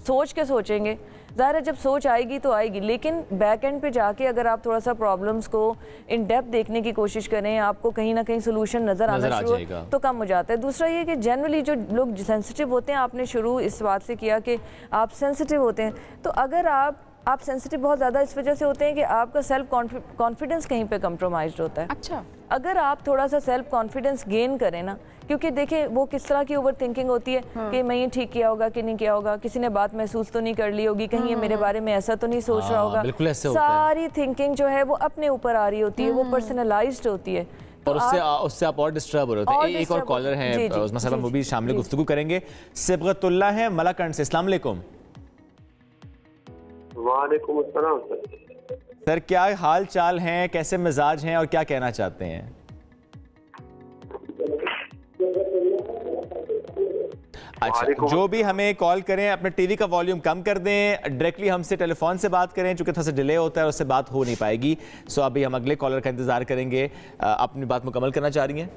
सोच के सोचेंगे, ज़ाहिर है जब सोच आएगी तो आएगी, लेकिन बैक एंड पे जाके अगर आप थोड़ा सा प्रॉब्लम्स को इन डेप्थ देखने की कोशिश करें, आपको कहीं ना कहीं सोल्यूशन नज़र आना शुरू तो कम हो जाता है। दूसरा ये कि जनरली जो लोग सेंसिटिव होते हैं, आपने शुरू इस बात से किया कि आप सेंसिटिव होते हैं, तो अगर आप सेंसिटिव बहुत ज़्यादा इस वजह से होते हैं कि आपका सेल्फ कॉन्फिडेंस कहीं पे कंप्रोमाइज्ड होता है। अच्छा, अगर आप थोड़ा सा सेल्फ कॉन्फिडेंस गेन करें ना, क्योंकि देखिए वो किस तरह की ओवर थिंकिंग होती है कि मैं ये ठीक किया होगा कि नहीं किया होगा, किसी ने बात महसूस तो नहीं कर ली होगी, कहीं ये मेरे बारे में ऐसा तो नहीं सोच रहा होगा। सारी थिंकिंग जो है वो अपने ऊपर आ रही होती है, वो पर्सनलाइज्ड होती है और उससे आप और डिस्टर्ब हो रहे होते हैं। एक और कॉलर हैं, उस मसला में वो भी शामिल गुफ्तगू करेंगे। सिबगतुल्लाह है मलाकंड से, अस्सलाम वालेकुम। वालेकुम अस्सलाम सर, क्या हाल चाल हैं, कैसे मिजाज हैं और क्या कहना चाहते हैं? अच्छा, जो भी हमें कॉल करें अपने टीवी का वॉल्यूम कम कर दें, डायरेक्टली हमसे टेलीफोन से बात करें, चूंकि थोड़ा सा डिले होता है, उससे बात हो नहीं पाएगी। सो अभी हम अगले कॉलर का इंतजार करेंगे। अपनी बात मुकम्मल करना चाह रही हैं?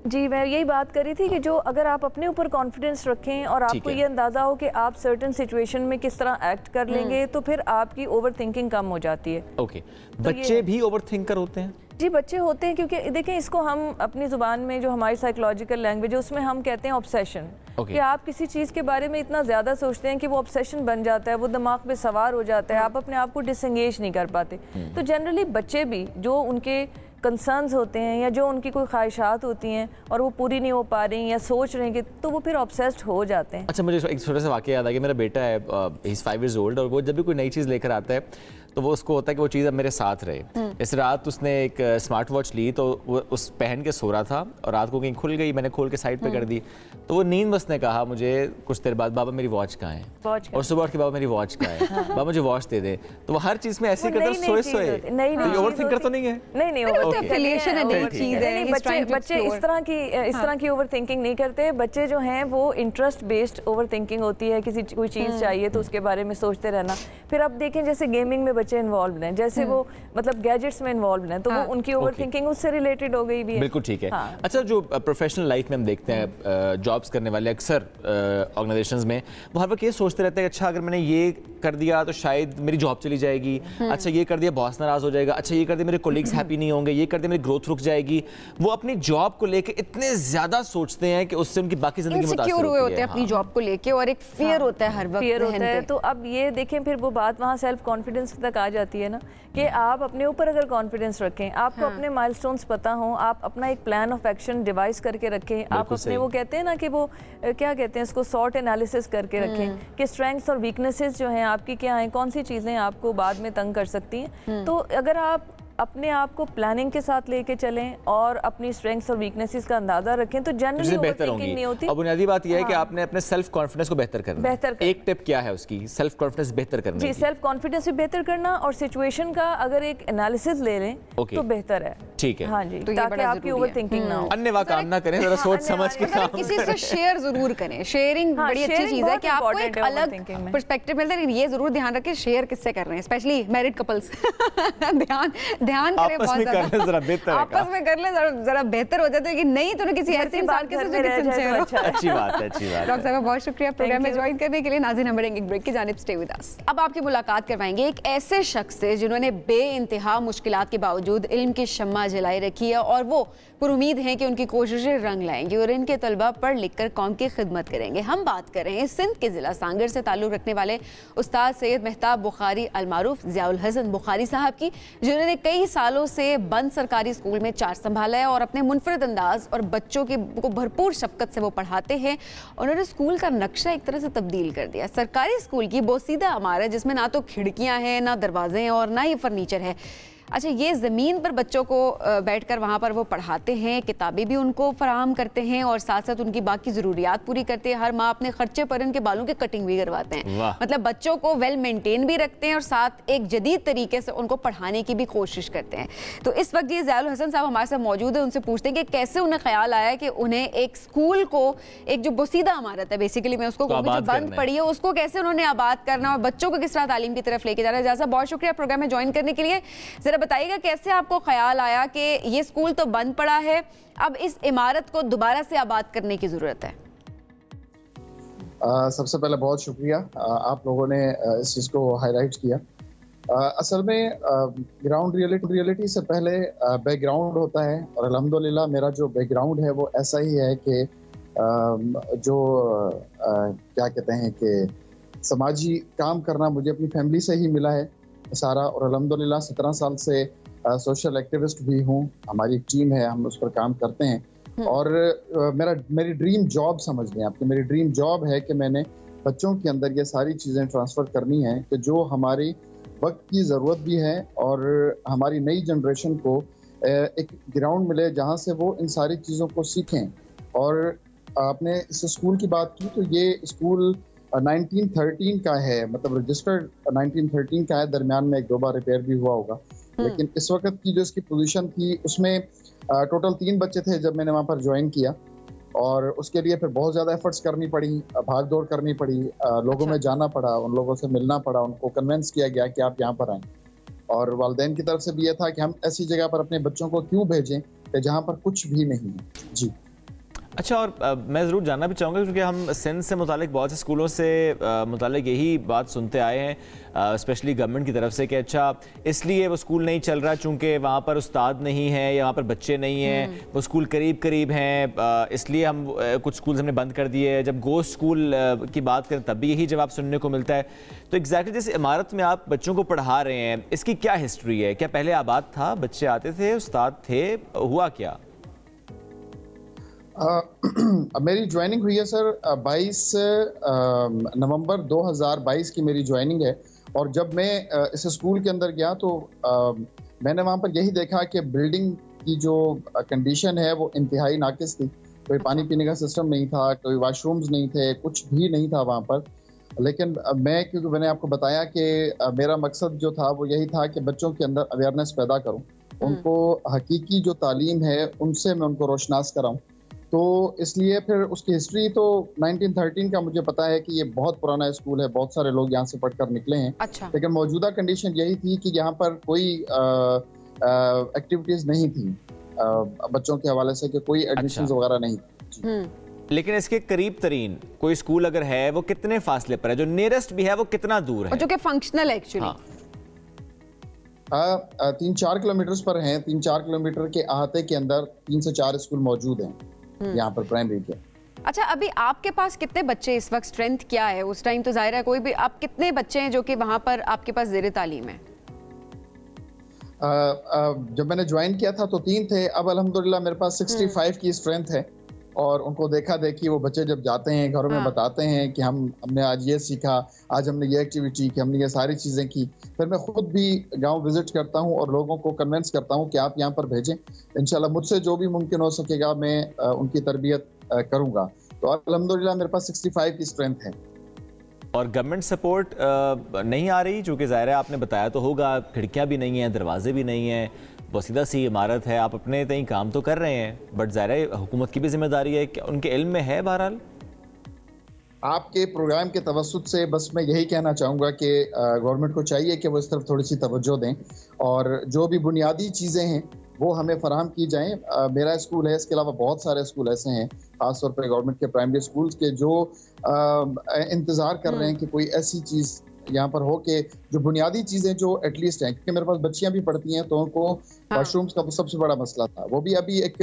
जी, मैं यही बात कर रही थी कि जो अगर आप अपने ऊपर कॉन्फिडेंस रखें और आपको ये अंदाज़ा हो कि आप सर्टेन सिचुएशन में किस तरह एक्ट कर लेंगे, तो फिर आपकी ओवर थिंकिंग कम हो जाती है। ओके, बच्चे भी ओवर थिंकर होते हैं? जी, बच्चे होते हैं, क्योंकि देखिए इसको हम अपनी ज़ुबान में जो हमारी साइकोलॉजिकल लैंग्वेज है उसमें हम कहते हैं ऑब्सेशन। कि आप किसी चीज़ के बारे में इतना ज़्यादा सोचते हैं कि वो ऑब्सेशन बन जाता है, वो दिमाग पे सवार हो जाता है, आप अपने आप को डिसएंगेज नहीं कर पाते। तो जनरली बच्चे भी जो उनके कंसर्न्स होते हैं या जो उनकी कोई ख्वाहिशात होती हैं और वो पूरी नहीं हो पा रही या सोच रहे हैं कि, तो वो फिर ऑब्सेस्ड हो जाते हैं। अच्छा, मुझे एक छोटा सा वाक़या याद आ गया। मेरा बेटा है, ही इज़ 5 years old, और वो जब भी कोई नई चीज़ लेकर आता है तो वो उसको होता है कि वो चीज़ अब मेरे साथ रहे। इस रात उसने एक स्मार्ट वॉच ली, तो वो उस पहन के सो रहा था और रात को कहीं खुल गई, मैंने खोल के साइड पे कर दी, तो वो नींद में उसने कहा मुझे कुछ देर बाद, बाबा मेरी वॉच कहाँ है, और सुबह उठ के बाबा मेरी वॉच कहाँ है, बाबा मुझे वॉच दे दे। तो वो हर चीज़ में ऐसे करता है, सोए ओवर थिंकर तो नहीं है? नहीं, बच्चे इस तरह की ओवर थिंकिंग नहीं करते। बच्चे जो हैं वो इंटरेस्ट बेस्ड ओवर थिंकिंग होती है, किसी कोई चीज़ चाहिए तो उसके बारे में सोचते रहना। फिर अब देखें जैसे गेमिंग में बच्चे इन्वॉल्व हैं, जैसे वो मतलब गैजेट्स में इन्वॉल्व हैं, तो वो उनकी ओवर थिंकिंग उससे रिलेटेड हो गई भी है। बिल्कुल ठीक है। अच्छा, जो प्रोफेशनल लाइफ में हम देखते हैं जॉब्स करने वाले अक्सर ऑर्गेनाइजेशंस में, वो हर वक्त ये सोचते रहते हैं, अच्छा अगर मैंने ये कर दिया तो शायद मेरी जॉब चली जाएगी, अच्छा ये कर दिया बॉस नाराज हो जाएगा, अच्छा ये कर दिया मेरे कोलीग्स हैप्पी नहीं होंगे, ये कर दिया मेरी ग्रोथ रुक जाएगी। वो अपनी जॉब को लेके इतने ज्यादा सोचते हैं कि उससे उनकी बाकी जिंदगी इनसिक्योर हुए होते हैं अपनी जॉब को लेके, और एक फियर होता है, हर वक्त फियर होता है। तो अब ये देखें, फिर वो बात वहाँ सेल्फ कॉन्फिडेंस तक आ जाती है ना, कि आप अपने ऊपर अगर कॉन्फिडेंस रखें, आपको अपने माइलस्टोन्स पता हों, आप अपना एक प्लान ऑफ एक्शन डिवाइस करके रखें, आप अपने वो कहते हैं ना कि वो क्या कहते हैं इसको, सॉर्ट एनालिसिस करके रखें कि स्ट्रेंथ्स और वीकनेसेस जो हैं आपकी क्या हैं, कौन सी चीज़ें आपको बाद में तंग कर सकती हैं। तो अगर आप अपने आप को प्लानिंग के साथ लेके चलें और अपनी स्ट्रेंथ्स और वीकनेसेस का अंदाजा रखें, तो जनरली ओवरथिंकिंग नहीं होती। अब बुनियादी बात यह है कि आपने अपने सेल्फ कॉन्फिडेंस को बेहतर करना है। एक टिप क्या है उसकी, सेल्फ कॉन्फिडेंस बेहतर करने की? सेल्फ कॉन्फिडेंस भी बेहतर करना और सिचुएशन का अगर एक एनालिसिस ले लें तो बेहतर है। ठीक है, हाँ जी, ताकि आपकी ओवरथिंकिंग ना हो। अन्य काम ना करें, जरा सोच समझ के काम किसी से शेयर जरूर करें। शेयरिंग बड़ी अच्छी चीज है कि आपको एक अलग पर्सपेक्टिव मिलता है। ये जरूर ध्यान रखें शेयर किससे कर रहे हैं, स्पेशली मैरिड कपल्स। ध्यान करें, बहुत जरा बेहतर आपस में कर ले, जरा बेहतर हो जाता है कि नहीं तो किसी ऐसे इंसान के साथ जो सिंसियर हो। अच्छी बात है, अच्छी बात है। डॉक्टर साहब बहुत शुक्रिया प्रोग्राम में ज्वाइन करने के लिए। नाज़रीन, हम बढ़ेंगे एक ब्रेक की जानिब, स्टे विद अस। अब आपकी मुलाकात करवाएंगे एक ऐसे शख्स से जिन्होंने बेइंतहा मुश्किलात के बावजूद इल्म की शम्मा जलाई रखी है, और वो पुरुमीद हैं कि उनकी कोशिशें रंग लाएंगी और इनके तलबा पढ़ लिख कर कौम की खिदमत करेंगे। हम बात कर रहे हैं सिंध के ज़िला सांगर से ताल्लुक़ रखने वाले उस्ताद सैयद मेहताब बुखारी अलमारूफ ज़ियाउल हसन बुखारी साहब की, जिन्होंने कई सालों से बंद सरकारी स्कूल में चार्ज संभाला है और अपने मुनफरद अंदाज और बच्चों को भरपूर शफकत से वो पढ़ाते हैं। उन्होंने स्कूल का नक्शा एक तरह से तब्दील कर दिया। सरकारी स्कूल की बोसीदा इमारत जिसमें ना तो खिड़कियाँ हैं, ना दरवाजे हैं और ना ही फर्नीचर है। अच्छा, ये ज़मीन पर बच्चों को बैठकर वहाँ पर वो पढ़ाते हैं, किताबें भी उनको फराहम करते हैं और साथ साथ उनकी बाकी ज़रूरियात पूरी करते हैं। हर माँ अपने खर्चे पर इनके बालों की कटिंग भी करवाते हैं, मतलब बच्चों को वेल मेंटेन भी रखते हैं और साथ एक जदीद तरीके से उनको पढ़ाने की भी कोशिश करते हैं। तो इस वक्त ये ज़यालुल हसन साहब हमारे साथ मौजूद है, उनसे पूछते हैं कि कैसे उन्हें ख्याल आया कि उन्हें एक स्कूल को, एक जो बोसीदा इमारत है बेसिकली मैं उसको जो बंद पड़ी है, उसको कैसे उन्होंने आबाद करना और बच्चों को किस तरह तालीम की तरफ लेके जाना है। जैसा बहुत शुक्रिया प्रोग्राम में ज्वाइन करने के लिए। जरा बताइएगा कैसे आपको ख्याल आया कि ये स्कूल तो बंद पड़ा है, अब इस इमारत को दोबारा से आबाद करने की जरूरत है। सबसे पहले बहुत शुक्रिया, आप लोगों ने इस चीज़ को हाईलाइट किया। असल में ग्राउंड रियलिटी से पहले बैकग्राउंड होता है और अल्हम्दुलिल्लाह मेरा जो बैकग्राउंड है वो ऐसा ही है कि जो क्या कहते हैं कि समाजी काम करना मुझे अपनी फैमिली से ही मिला है सारा, और अल्हम्दुलिल्लाह 17 साल से सोशल एक्टिविस्ट भी हूँ। हमारी एक टीम है, हम उस पर काम करते हैं और मेरी ड्रीम जॉब समझ लें आपकी, मेरी ड्रीम जॉब है कि मैंने बच्चों के अंदर ये सारी चीज़ें ट्रांसफ़र करनी है कि जो हमारी वक्त की ज़रूरत भी है और हमारी नई जनरेशन को एक ग्राउंड मिले जहाँ से वो इन सारी चीज़ों को सीखें। और आपने इस स्कूल की बात की तो ये स्कूल 1913 का है, मतलब रजिस्टर्ड 1913 का है, दरमियान में एक दो बार रिपेयर भी हुआ होगा, लेकिन इस वक्त की जो इसकी पोजीशन थी उसमें टोटल 3 बच्चे थे जब मैंने वहाँ पर ज्वाइन किया, और उसके लिए फिर बहुत ज़्यादा एफर्ट्स करनी पड़ी, भाग दौड़ करनी पड़ी, लोगों में जाना पड़ा, उन लोगों से मिलना पड़ा, उनको कन्विंस किया गया कि आप यहाँ पर आएँ। और वालिदैन की तरफ से भी ये था कि हम ऐसी जगह पर अपने बच्चों को क्यों भेजें कि जहाँ पर कुछ भी नहीं है। जी अच्छा, और मैं ज़रूर जानना भी चाहूँगा क्योंकि हम सिंध से मुतालिक बहुत से स्कूलों से मुतालिक यही बात सुनते आए हैं, स्पेशली गवर्नमेंट की तरफ से, कि अच्छा इसलिए वो स्कूल नहीं चल रहा चूँकि वहाँ पर उस्ताद नहीं है या वहाँ पर बच्चे नहीं हैं, वो स्कूल करीब करीब हैं, इसलिए हम कुछ स्कूल हमने बंद कर दिए। जब गोश्त स्कूल की बात करें तब भी यही जवाब सुनने को मिलता है। तो एग्जैक्टली जिस इमारत में आप बच्चों को पढ़ा रहे हैं, इसकी क्या हिस्ट्री है? क्या पहले आबाद था, बच्चे आते थे, उस्ताद थे, हुआ क्या? मेरी ज्वाइनिंग हुई है सर 22 नवंबर 2022 की मेरी ज्वाइनिंग है, और जब मैं इस स्कूल के अंदर गया तो मैंने वहाँ पर यही देखा कि बिल्डिंग की जो कंडीशन है वो इंतहाई नाकिस थी। कोई पानी पीने का सिस्टम नहीं था, कोई वाशरूम्स नहीं थे, कुछ भी नहीं था वहाँ पर। लेकिन मैं, क्योंकि मैंने आपको बताया कि मेरा मकसद जो था वो यही था कि बच्चों के अंदर अवेयरनेस पैदा करूँ, उनको हकीकी जो तालीम है उनसे मैं उनको रोशनास कराऊँ। तो इसलिए फिर उसकी हिस्ट्री तो 1913 का मुझे पता है कि ये बहुत पुराना स्कूल है, बहुत सारे लोग यहाँ से पढ़कर निकले हैं। अच्छा। लेकिन मौजूदा कंडीशन यही थी कि यहाँ पर कोई एक्टिविटीज नहीं थी बच्चों के हवाले से, कि कोई एडमिशन वगैरह नहीं थी। लेकिन इसके करीब तरीन कोई स्कूल अगर है वो कितने फासले पर है? जो नियरेस्ट भी है वो कितना दूर है? जो कि फंक्शनल एक्चुअली 3-4 किलोमीटर पर हैं। 3-4 किलोमीटर के अहाते के अंदर 3 से 4 स्कूल मौजूद हैं यहाँ पर प्राइमरी के। अच्छा, अभी आपके पास कितने बच्चे इस वक्त, स्ट्रेंथ क्या है? उस टाइम तो जाहिर है कोई भी, आप कितने बच्चे हैं जो कि वहाँ पर आपके पास ज़ेरे तालीम है? जब मैंने ज्वाइन किया था तो 3 थे, अब अल्हम्दुलिल्लाह मेरे पास 65 की स्ट्रेंथ है। और उनको देखा देखी वो बच्चे जब जाते हैं घरों में बताते हैं कि हमने आज ये सीखा, आज हमने ये एक्टिविटी की, हमने ये सारी चीज़ें की। फिर मैं खुद भी गांव विजिट करता हूं और लोगों को कन्विंस करता हूं कि आप यहां पर भेजें। इंशाल्लाह मुझसे जो भी मुमकिन हो सकेगा मैं उनकी तरबियत करूंगा। तो अल्हम्दुलिल्लाह मेरे पास 65 की स्ट्रेंथ है। और गवर्नमेंट सपोर्ट नहीं आ रही? चूँकि ज़ाहिर है आपने बताया तो होगा, खिड़कियाँ भी नहीं हैं, दरवाजे भी नहीं हैं, बसीदा सी इमारत है, आप अपने तय काम तो कर रहे हैं, बट ज़ाहिर है हुकूमत की भी जिम्मेदारी है कि उनके इल्म में है। बहरहाल आपके प्रोग्राम के तवस्सुत से बस मैं यही कहना चाहूँगा कि गवर्नमेंट को चाहिए कि वो इस तरफ थोड़ी सी तवज्जो दें और जो भी बुनियादी चीज़ें हैं वो हमें फराहम की जाएं। मेरा स्कूल है, इसके अलावा बहुत सारे स्कूल ऐसे हैं, खासतौर पर गवर्नमेंट के प्राइमरी स्कूल्स के, जो इंतज़ार कर रहे हैं कि कोई ऐसी चीज़ यहाँ पर हो कि जो बुनियादी चीज़ें जो एटलीस्ट हैं, क्योंकि मेरे पास बच्चियाँ भी पढ़ती हैं तो उनको वाशरूम्स का तो सबसे बड़ा मसला था। वो भी अभी एक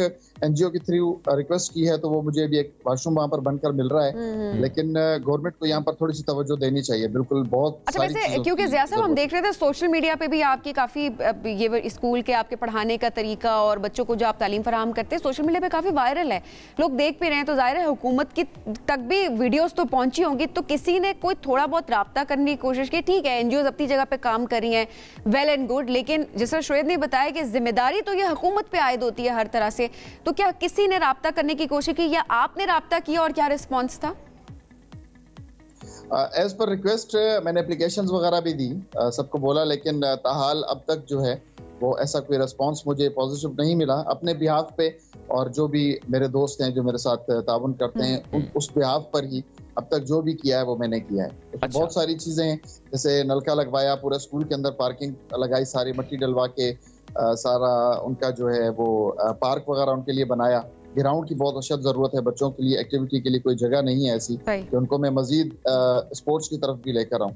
एनजीओ के थ्रू रिक्वेस्ट की है तो वो मुझे भी एक वाशरूम वहाँ पर बनकर मिल रहा है, लेकिन गवर्नमेंट को यहाँ पर थोड़ी सी तवज्जो देनी चाहिए। बिल्कुल बहुत अच्छा, वैसे क्योंकि ज़िया साहब हम देख रहे थे सोशल मीडिया पे भी आपकी काफ़ी ये स्कूल के आपके पढ़ाने का तरीका और बच्चों को जो आप तालीम फराहम करते हैं सोशल मीडिया पे काफ़ी वायरल है, लोग देख भी रहे हैं, तो जाहिर है हुकूमत की तक भी वीडियोज़ तो पहुँची होंगी, तो किसी ने कोई थोड़ा बहुत राब्ता करने की कोशिश की, ठीक है एनजीओ अपनी जगह पे काम कर रही हैं, वेल एंड गुड, लेकिन जैसा शोएब ने बताया कि जिम्मेदारी तो ये हुकूमत पे आयद होती है हर तरह से, तो क्या किसी ने राब्ता करने की कोशिश की या आपने राब्ता किया और क्या रिस्पॉन्स था? एज पर रिक्वेस्ट मैंने एप्लीकेशंस वगैरह भी दी, सबको बोला, लेकिन ताहाल अब तक जो है वो ऐसा कोई रिस्पांस मुझे पॉजिटिव नहीं मिला अपने बिहाफ पे, और जो भी मेरे दोस्त हैं जो मेरे साथ ताउन करते हैं उस बिहाफ पर ही अब तक जो भी किया है वो मैंने किया है। अच्छा। बहुत सारी चीज़ें हैं, जैसे नलका लगवाया, पूरे स्कूल के अंदर पार्किंग लगाई, सारी मिट्टी डलवा के सारा उनका जो है वो पार्क वगैरह उनके लिए बनाया। ग्राउंड की बहुत अशद ज़रूरत है बच्चों के लिए, एक्टिविटी के लिए कोई जगह नहीं है ऐसी कि उनको मैं मजीद स्पोर्ट्स की तरफ भी लेकर आऊँ।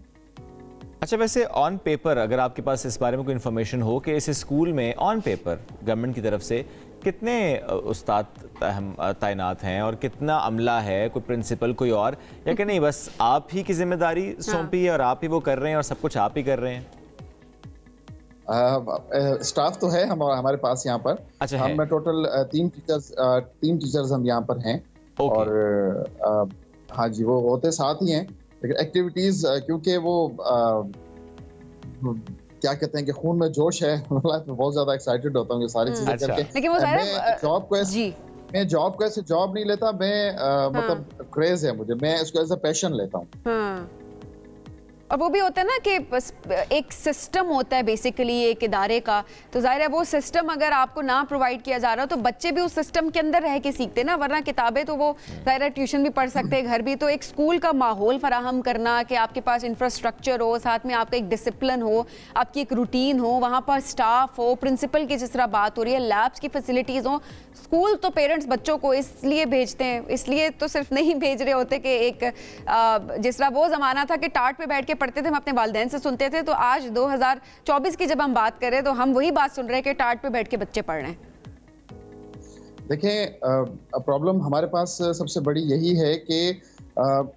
अच्छा, वैसे ऑन पेपर अगर आपके पास इस बारे में कोई इन्फॉर्मेशन हो कि इस स्कूल में ऑन पेपर गवर्नमेंट की तरफ से कितने उस्ताद तैनात हैं और कितना अमला है, कोई प्रिंसिपल कोई और, या कि नहीं बस आप ही की जिम्मेदारी सौंपी है और आप ही वो कर रहे हैं और सब कुछ आप ही कर रहे हैं? स्टाफ तो है हमारे पास यहाँ पर। अच्छा, हम टोटल 3 टीचर्स हम यहाँ पर हैं। और हाँ जी, वो होते साथ ही हैं, लेकिन एक्टिविटीज क्योंकि वो क्या कहते हैं कि खून में जोश है, बहुत ज्यादा एक्साइटेड होता हूँ ये सारी चीजें करके। लेकिन वो मैं जॉब को ऐसे जॉब नहीं लेता, मैं मतलब क्रेज है मुझे, मैं इसको एज अ पैशन लेता हूँ। और वो भी होता है ना कि एक सिस्टम होता है बेसिकली एक इदारे का, तो जाहिर है वो सिस्टम अगर आपको ना प्रोवाइड किया जा रहा तो बच्चे भी उस सिस्टम के अंदर रह के सीखते ना, वरना किताबें तो वो जाहिर है ट्यूशन भी पढ़ सकते हैं, घर भी, तो एक स्कूल का माहौल फराहम करना कि आपके पास इंफ्रास्ट्रक्चर हो, साथ में आपका एक डिसिप्लिन हो, आपकी एक रूटीन हो, वहाँ पर स्टाफ हो, प्रिंसिपल की जिस तरह बात हो रही है, लैब्स की फैसिलिटीज़ हो। स्कूल तो पेरेंट्स बच्चों को इसलिए भेजते हैं, इसलिए तो सिर्फ नहीं भेज रहे होते कि एक जिस तरह वो ज़माना था कि टाट पे बैठ के पढ़ते थे, हम अपने वालिदैन से सुनते थे, तो आज 2024 की जब हम बात करें तो हम वही बात सुन रहे हैं कि टाट पे बैठ के बच्चे पढ़ रहे हैं। देखें, प्रॉब्लम हमारे पास सबसे बड़ी यही है कि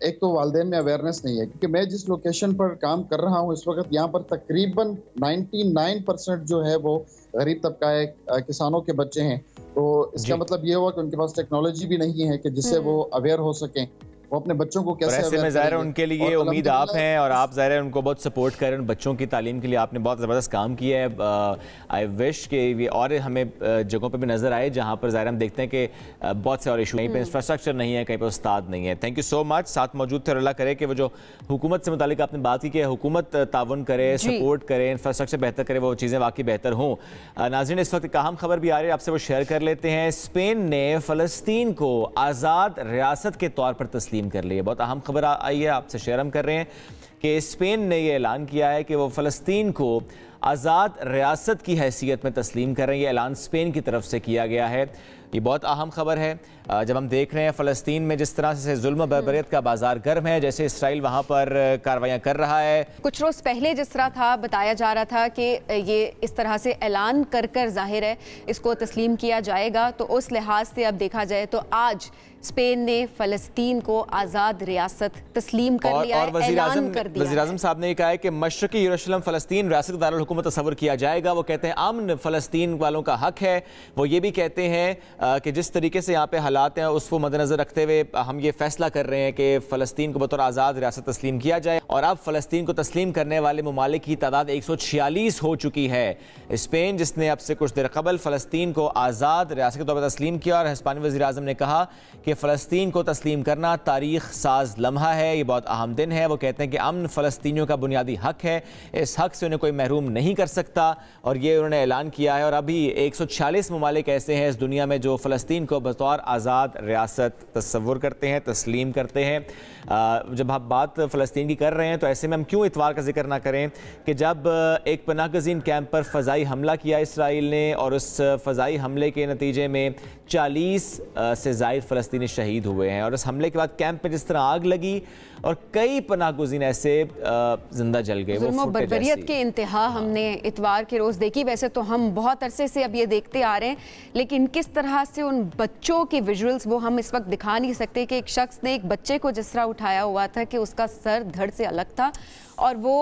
एक तो वालिदैन में अवेयरनेस नहीं है, क्योंकि मैं जिस लोकेशन पर काम कर रहा हूँ इस वक्त यहाँ पर तकरीबन 99% जो है वो गरीब तबका है, किसानों के बच्चे हैं। तो इसका मतलब ये हुआ कि उनके पास टेक्नोलॉजी भी नहीं है कि जिससे वो अवेयर हो सकें, वो अपने बच्चों को कैसे ऐसे में ज़ाहिर उनके लिए उम्मीद आप हैं और आप ज़ाहिर उनको बहुत सपोर्ट कर रहे हैं। बच्चों की तालीम के लिए आपने बहुत ज़बरदस्त काम किया है। आई विश कि ये और हमें जगहों पे भी नज़र आए जहाँ पर ज़ाहिर हम देखते हैं कि बहुत से और इशू, कहीं पे इंफ्रास्ट्रक्चर नहीं है, कहीं पे उस्ताद नहीं है। थैंक यू सो मच, साथ मौजूद थे और अल्लाह करे कि वो जो हुकूमत से मुतालिक आपने बात की कि हुकूमत ताउन करे, सपोर्ट करे, इंफ्रास्ट्रक्चर बेहतर करे, वो चीज़ें वाकई बेहतर हों। नाज़रीन, इस वक्त एक अहम खबर भी आ रही है, आपसे वो शेयर कर लेते हैं। स्पेन ने फ़लस्तीन को आज़ाद रियासत के तौर पर तस्लीम कर लिया। बहुत अहम खबर आई है, आपसे शेयर हम कर रहे हैं कि स्पेन ने यह ऐलान किया है कि वो फ़लस्तीन को आज़ाद रियासत की हैसियत में तस्लीम कर रहे हैं। ये ऐलान स्पेन की तरफ से किया गया है। ये बहुत अहम खबर है जब हम देख रहे हैं फ़लस्तीन में जिस तरह से जुल्म बर्बरियत का बाजार गर्म है, जैसे इसराइल वहाँ पर कार्रवाइयाँ कर रहा है। कुछ रोज़ पहले जिस तरह था, बताया जा रहा था कि ये इस तरह से ऐलान कर कर जाहिर है इसको तस्लीम किया जाएगा, तो उस लिहाज से अब देखा जाए तो आज स्पेन ने फ़लस्तीन को आज़ाद रियासत तस्लीम कर लिया है, ऐलान कर दिया। वज़ीर आज़म साहब ने कहा है कि मशरक़ी यरूशलेम फ़लस्तीन रियासत दारुल हुकूमत तस्वर किया जाएगा। वो कहते हैं अमन फ़लस्तीन वालों का हक है। वो ये भी कहते हैं कि जिस तरीके से यहाँ पे हालात हैं उसको मद्देनज़र रखते हुए हम ये फैसला कर रहे हैं कि फ़लस्तीन को बतौर आज़ाद रियासत तस्लीम किया जाए। और अब फ़लस्तीन को तस्लीम करने वाले ममालिक की तादाद 146 हो चुकी है। स्पेन, जिसने अब से कुछ देर कबल फ़लस्तीन को आज़ाद रियासत के तौर पर तस्लीम किया, और हिस्पानी वज़ीर आज़म ने कहा कि फ़लस्तीन को तस्लीम करना तारीख़ साज लम्हा है, ये बहुत अहम दिन है। वो कहते हैं कि अमन फ़लस्तीनियों का बुनियादी हक है, इस हक से उन्हें कोई महरूम नहीं कर सकता, और ये उन्होंने ऐलान किया है। और अभी 146 ममालिक ऐसे हैं इस दुनिया में जो फ़लस्तीन को बतौर आज़ाद रियासत तस्वुर करते हैं, तस्लीम करते हैं। जब हम बात फ़लस्तीन की कर रहे हैं तो ऐसे में हम क्यों इतवार का जिक्र ना करें कि जब एक पनाहगज़ीन कैंप पर फ़ज़ाई हमला किया इसराइल ने, और उस फ़ज़ाई हमले के नतीजे में 40 से ज़ायद फ़लस्तीनी शहीद हुए हैं। और इस हमले के बाद कैंप में जिस तरह आग लगी और कई पनाहगज़ीन ऐसे जिंदा जल गए, वो बर्बरियत के इंतहा हमने इतवार के रोज़ देखी। वैसे तो हम बहुत अरसे से अब ये देखते आ रहे हैं, लेकिन किस तरह से उन बच्चों के विजुअल्स वो हम इस वक्त दिखा नहीं सकते कि एक शख्स ने एक बच्चे को जिस तरह उठाया हुआ था कि उसका सर धड़ से अलग था, और वो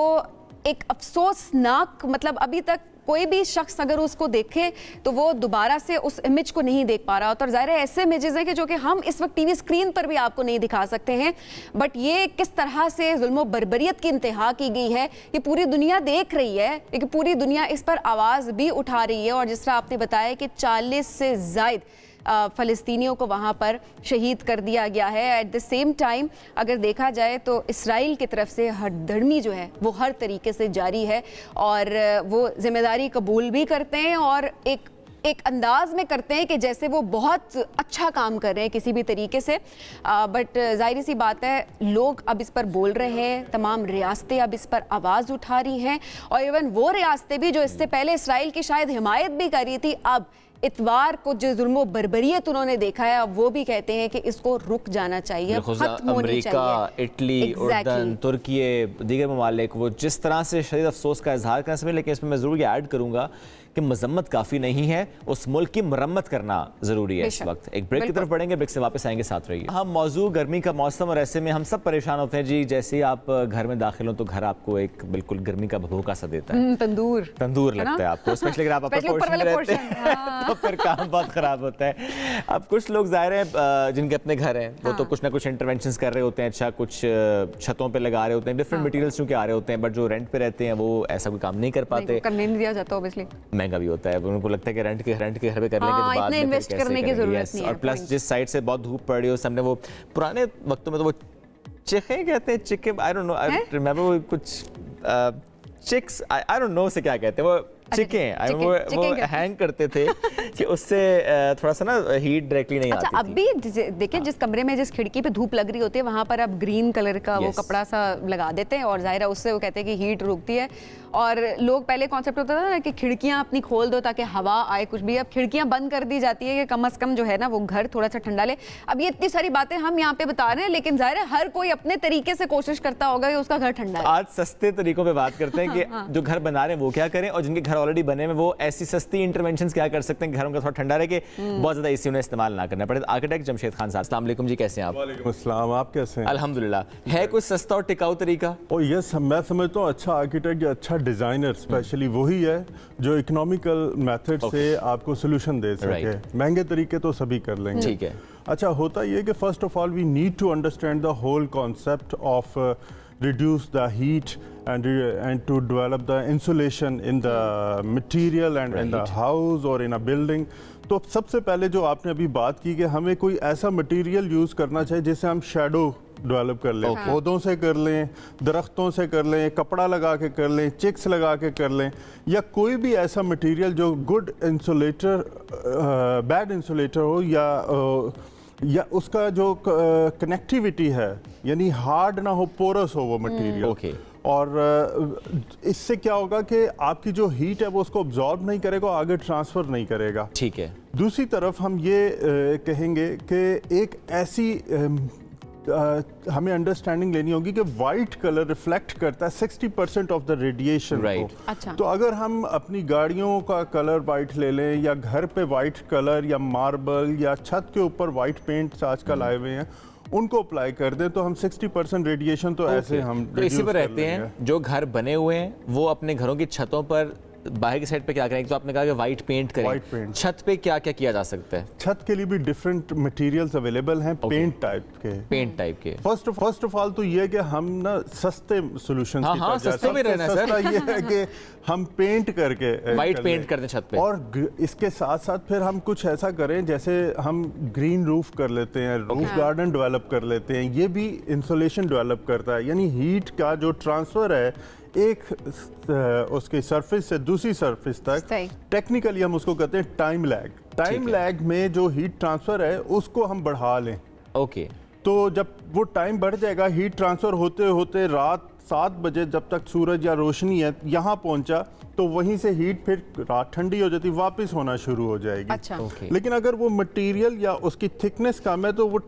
एक अफसोसनाक, मतलब अभी तक कोई भी शख्स अगर उसको देखे तो वो दोबारा से उस इमेज को नहीं देख पा रहा होता। और जाहिर है ऐसे इमेजेस हैं कि जो कि हम इस वक्त टीवी स्क्रीन पर भी आपको नहीं दिखा सकते हैं, बट ये किस तरह से जुल्म बर्बरियत की इंतहा की गई है ये पूरी दुनिया देख रही है, लेकिन पूरी दुनिया इस पर आवाज़ भी उठा रही है। और जिस तरह आपने बताया कि 40 से ज़ायद फ़लस्तीनियों को वहाँ पर शहीद कर दिया गया है। एट द सेम टाइम अगर देखा जाए तो इसराइल की तरफ से हरदर्मी जो है वो हर तरीके से जारी है और वो जिम्मेदारी कबूल भी करते हैं और एक अंदाज में करते हैं कि जैसे वो बहुत अच्छा काम कर रहे हैं किसी भी तरीके से। बट जाहिर सी बात है लोग अब इस पर बोल रहे हैं, तमाम रियासतें अब इस पर आवाज़ उठा रही हैं और इवन वो रियासतें भी जो इससे पहले इसराइल की शायद हिमायत भी कर रही थी, अब इतवार को जो जुल्म बर्बरियत उन्होंने देखा है अब वो भी कहते हैं कि इसको रुक जाना चाहिए, खत्म होनी चाहिए। अमेरिका, इटली, उर्दन, तुर्की, दीगर ममालिक वो जिस तरह से शदीद अफसोस का इजहार करना समझ, लेकिन इसमें मैं ज़रूर ये ऐड करूँगा कि मजम्मत काफ़ी नहीं है, उस मुल्क की मरम्मत करना ज़रूरी है। इस वक्त एक ब्रेक की तरफ बढ़ेंगे, ब्रेक से वापस आएंगे, साथ रहिए। हम मौजू गर्मी का मौसम और ऐसे में हम सब परेशान होते हैं जी। जैसे ही आप घर में दाखिल हो तो घर आपको एक बिल्कुल गर्मी का भभूका सा देता है, तंदूर लगता है आपको, स्पेशली अगर आप अपने पोर्शन में रहते हैं तो फिर काम बहुत ख़राब होता है। अब कुछ लोग ज़ाहिर हैं जिनके अपने घर हैं वो तो कुछ ना कुछ इंटरवेंशंस कर रहे होते हैं, अच्छा कुछ छतों पे लगा रहे होते हैं, डिफरेंट मटेरियल्स चूँकि आ रहे होते हैं, बट जो रेंट पे रहते हैं वो ऐसा कोई काम नहीं कर पाते, करने नहीं दिया जाता, ऑब्वियसली महंगा भी होता है। उनको लगता है कि रेंट के घर पे कर लेंगे तो बाद में इन्वेस्ट करने की जरूरत नहीं है। और प्लस जिस साइड से बहुत धूप पड़ रही हो, सामने वो पुराने वक्तों में तो वो चिके कहते हैं, चिके I don't know, I remember वो कुछ चिक्स आई डोंट नो से क्या कहते हैं, वो चिकें वो हैंग करते थे कि उससे थोड़ा सा ना हीट डायरेक्टली नहीं आती थी। अब भी देखिए जिस कमरे में जिस खिड़की पे धूप लग रही होती है वहाँ पर अब ग्रीन कलर का वो कपड़ा सा लगा देते हैं और जाहिर है उससे वो कहते हैं कि हीट रुकती है। और लोग पहले कॉन्सेप्ट होता था ना कि खिड़कियाँ अपनी खोल दो ताकि हवा आए कुछ भी, अब खिड़कियाँ बंद कर दी जाती है कि कम से कम जो है ना वो घर थोड़ा सा ठंडा ले। अब ये इतनी सारी बातें हम यहाँ पे बता रहे हैं, लेकिन जाहिर है हर कोई अपने तरीके से कोशिश करता होगा कि उसका घर ठंडा है। आज सस्ते तरीकों पे बात करते हैं कि जो घर बना रहे हैं वो क्या करें और जिनके घर ऑलरेडी बने हैं वो ऐसी सस्ती इंटरवेंशंस क्या कर सकते हैं घरों का थोड़ा ठंडा रहे कि बहुत ज्यादा एसी उन्हें इस्तेमाल ना करना पड़े। आर्किटेक्ट जमशेद खान साहब, अस्सलाम वालेकुम जी, कैसे हैं आप? वालेकुम अस्सलाम, आप कैसे हैं? अल्हम्दुलिल्लाह। है कुछ सस्ता और टिकाऊ तरीका? और यस, मैं समझता हूँ अच्छा आर्किटेक्ट या अच्छा डिजाइनर स्पेशली वही है जो इकोनॉमिकल मेथड से आपको सोल्यूशन दे सके। महंगे तरीके तो सभी कर लेंगे, ठीक है। अच्छा होता ये कि first of all we need to understand the whole concept of reduce the heat and to develop the insulation in the material and in the house or in a building। तो सबसे पहले जो आपने अभी बात की कि हमें कोई ऐसा मटेरियल यूज़ करना चाहिए जिससे हम शेडो डेवलप कर लें, पौधों से कर लें, दरख्तों से कर लें, कपड़ा लगा के कर लें, चिक्स लगा के कर लें, या कोई भी ऐसा मटेरियल जो गुड इंसुलेटर बैड इंसुलेटर हो या उसका जो कनेक्टिविटी है यानी हार्ड ना हो, पोरस हो वो मटेरियल। और इससे क्या होगा कि आपकी जो हीट है वो उसको अब्जॉर्ब नहीं करेगा, आगे ट्रांसफ़र नहीं करेगा, ठीक है। दूसरी तरफ हम ये कहेंगे कि एक ऐसी हमें अंडरस्टैंडिंग लेनी होगी कि वाइट कलर रिफ्लेक्ट करता है 60% ऑफ द रेडिएशन को। अच्छा। तो अगर हम अपनी गाड़ियों का कलर वाइट ले लें या घर पे वाइट कलर या मार्बल या छत के ऊपर वाइट पेंट आजकल आए हुए हैं उनको अप्लाई कर दें तो हम 60% रेडिएशन तो ऐसे हम तो इसी पर रहते हैं। जो घर बने हुए हैं वो अपने घरों की छतों पर बाहर की साइड पे क्या करें? तो आपने कहा कि वाइट पेंट करें, वाइट पेंट। छत पे क्या क्या किया जा सकता है? छत के लिए भी डिफरेंट मटेरियल्स अवेलेबल हैं, पेंट टाइप के। फर्स्ट ऑफ ऑल तो ये है कि हम ना सस्ते सॉल्यूशंस की तरफ जाते हैं। सस्ते में रहना है सर। ये है कि हम पेंट करके वाइट पेंट कर दें छत पे, और इसके साथ साथ फिर हम कुछ ऐसा करें जैसे हम ग्रीन रूफ कर लेते हैं, रूफ गार्डन डेवलप कर लेते हैं, ये भी इंसुलेशन डेवलप करता है, यानी हीट का जो ट्रांसफर है एक उसके सरफेस से दूसरी सरफेस तक, टेक्निकली हम उसको कहते हैं टाइम लैग। टाइम लैग में जो हीट ट्रांसफर है उसको हम बढ़ा लें। ओके। तो जब वो टाइम बढ़ जाएगा, हीट ट्रांसफर होते होते रात 7 बजे जब तक सूरज या रोशनी है यहाँ पहुंचा तो वहीं से हीट फिर रात ठंडी हो जाती, वापस होना शुरू हो जाएगी। अच्छा। लेकिन अगर वो मटेरियल या उसकी थिकनेस कम है तो वो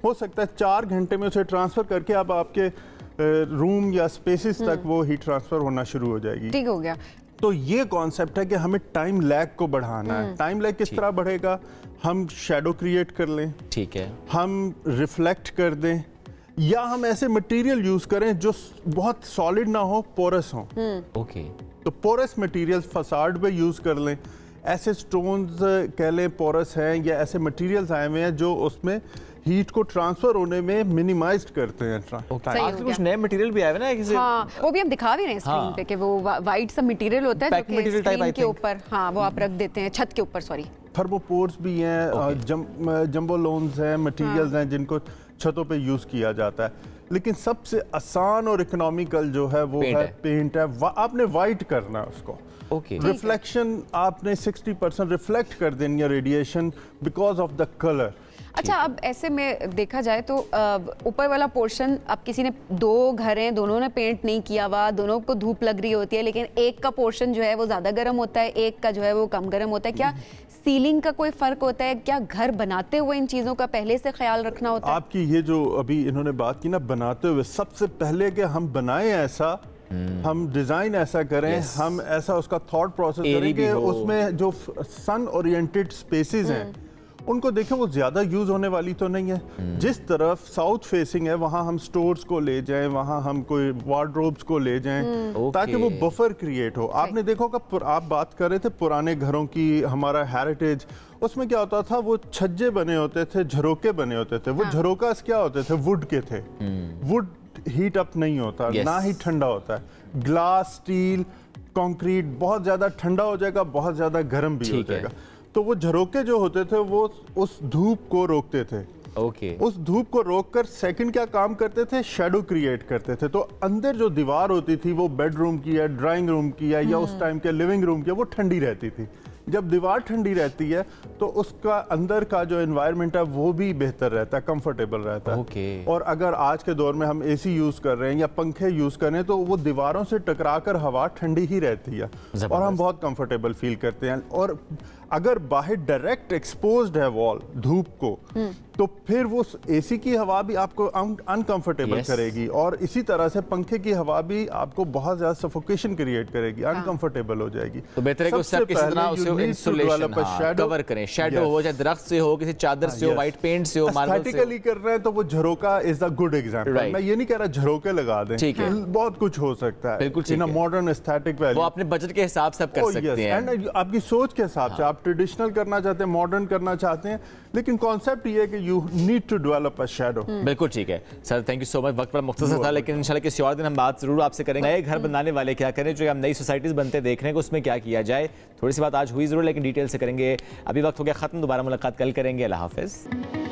हो सकता है 4 घंटे में उसे ट्रांसफर करके अब आपके रूम या स्पेसेस तक वो हीट ट्रांसफर होना शुरू हो जाएगी। ठीक हो गया। तो ये कॉन्सेप्ट है कि हमें टाइम लैग को बढ़ाना है। टाइम लैग किस तरह बढ़ेगा? हम शैडो क्रिएट कर लें, ठीक है, हम रिफ्लेक्ट कर दें, या हम ऐसे मटेरियल यूज करें जो बहुत सॉलिड ना हो, पोरस हो। ओके, तो पोरस मटेरियल फसाड पे यूज कर लें, ऐसे स्टोन्स कह लें पोरस हैं, या ऐसे मटेरियल्स आए हुए हैं जो उसमें हीट को ट्रांसफर होने में मिनिमाइज करते हैं। आजकल कुछ नए मटेरियल भी आए हैं ना किसी, हाँ, वो भी हम दिखा भी रहे हैं स्क्रीन पे कि वो वाइट सा मटेरियल होता है जो कि स्क्रीन के ऊपर, हाँ, वो आप रख देते हैं छत के ऊपर, सॉरी थर्मोपोर्स भी हैं, जंबो लोन्स हैं, मटेरियल्स हैं जिनको छतों पे यूज किया जाता है। लेकिन सबसे आसान और इकोनॉमिकल जो है वो है पेंट है। आपने वाइट करना है उसको। रिफ्लेक्शन आपने 60% रिफ्लेक्ट कर देनी है radiation because of the colour. अच्छा, अब ऐसे में देखा जाए तो ऊपर वाला पोर्शन, अब किसी ने 2 घर हैं, दोनों ने पेंट नहीं किया हुआ, दोनों को धूप लग रही होती है, लेकिन एक का पोर्शन जो है वो ज़्यादा गर्म होता है, एक का जो है वो कम गर्म होता है। क्या सीलिंग का कोई फ़र्क होता है? क्या घर बनाते हुए इन चीज़ों का पहले से ख्याल रखना होता है? आपकी ये जो अभी इन्होंने बात की ना बनाते हुए, सबसे पहले कि हम बनाएं ऐसा, हम डिज़ाइन ऐसा करें, हम ऐसा उसका थॉट प्रोसेस करें कि उसमें जो सन ओरिएंटेड स्पेसेस हैं उनको देखें, वो ज़्यादा यूज़ होने वाली तो नहीं है। जिस तरफ साउथ फेसिंग है वहाँ हम स्टोर्स को ले जाएं, वहाँ हम कोई वार्डरोब्स को ले जाएं, ताकि वो बफर क्रिएट हो। आपने देखो कि आप बात कर रहे थे पुराने घरों की, हमारा हेरिटेज, उसमें क्या होता था, वो छज्जे बने होते थे, झरोके बने होते थे। वो झरोकास क्या होते थे? वुड के थे। वुड हीट अप नहीं होता, ना ही ठंडा होता है। ग्लास, स्टील, कंक्रीट बहुत ज़्यादा ठंडा हो जाएगा, बहुत ज़्यादा गर्म भी हो जाएगा। तो वो झरोके जो होते थे वो उस धूप को रोकते थे। उस धूप को रोककर सेकंड क्या काम करते थे? शेडो क्रिएट करते थे। तो अंदर जो दीवार होती थी वो बेडरूम की या ड्राइंग रूम की या उस टाइम के लिविंग रूम की, वो ठंडी रहती थी। जब दीवार ठंडी रहती है तो उसका अंदर का जो एनवायरनमेंट है वो भी बेहतर रहता है, कंफर्टेबल रहता है। और अगर आज के दौर में हम एसी यूज कर रहे हैं या पंखे यूज कर रहे हैं तो वो दीवारों से टकराकर हवा ठंडी ही रहती है और हम बहुत कंफर्टेबल फील करते हैं। और अगर बाहर डायरेक्ट एक्सपोज्ड है वॉल धूप को, तो फिर वो एसी की हवा भी आपको अनकंफर्टेबल करेगी, और इसी तरह से पंखे की हवा भी आपको बहुत ज्यादा सफोकेशन क्रिएट करेगी, अनकंफर्टेबल हो जाएगी। तो बेहतर है कि उससे किसी तरह उसे इंसुलेशन कवर करें, शैडो हो, चाहे दरख्त से हो, किसी चादर से हो, व्हाइट पेंट से हो, मार्बल से एस्थेटिकली कर रहे हैं तो वो झरोका इज अ गुड एग्जांपल। मैं ये नहीं कह रहा झरोके लगा दें, ठीक है, बहुत कुछ हो सकता है बिल्कुल इन अ मॉडर्न एस्थेटिक वैल्यू। वो अपने बजट के हिसाब से कर सकते हैं, एंड आपकी सोच के हिसाब से। आप ट्रेडिशनल करना चाहते हैं, मॉडर्न करना चाहते हैं, लेकिन कॉन्सेप्ट ये है कि you need to develop a shadow. बिल्कुल ठीक है sir, thank you so much. वक्त पर मुख्तसर था, लेकिन इंशाल्लाह किसी और दिन हम बात जरूर आपसे करेंगे। नए घर बनाने वाले क्या करें, जो हम नई सोसाइटीज बनते देख रहे हैं, उसमें क्या किया जाए। थोड़ी सी बात आज हुई जरूर, लेकिन डिटेल से करेंगे। अभी वक्त हो गया खत्म, दोबारा मुलाकात कल करेंगे। अल्लाह हाफिज।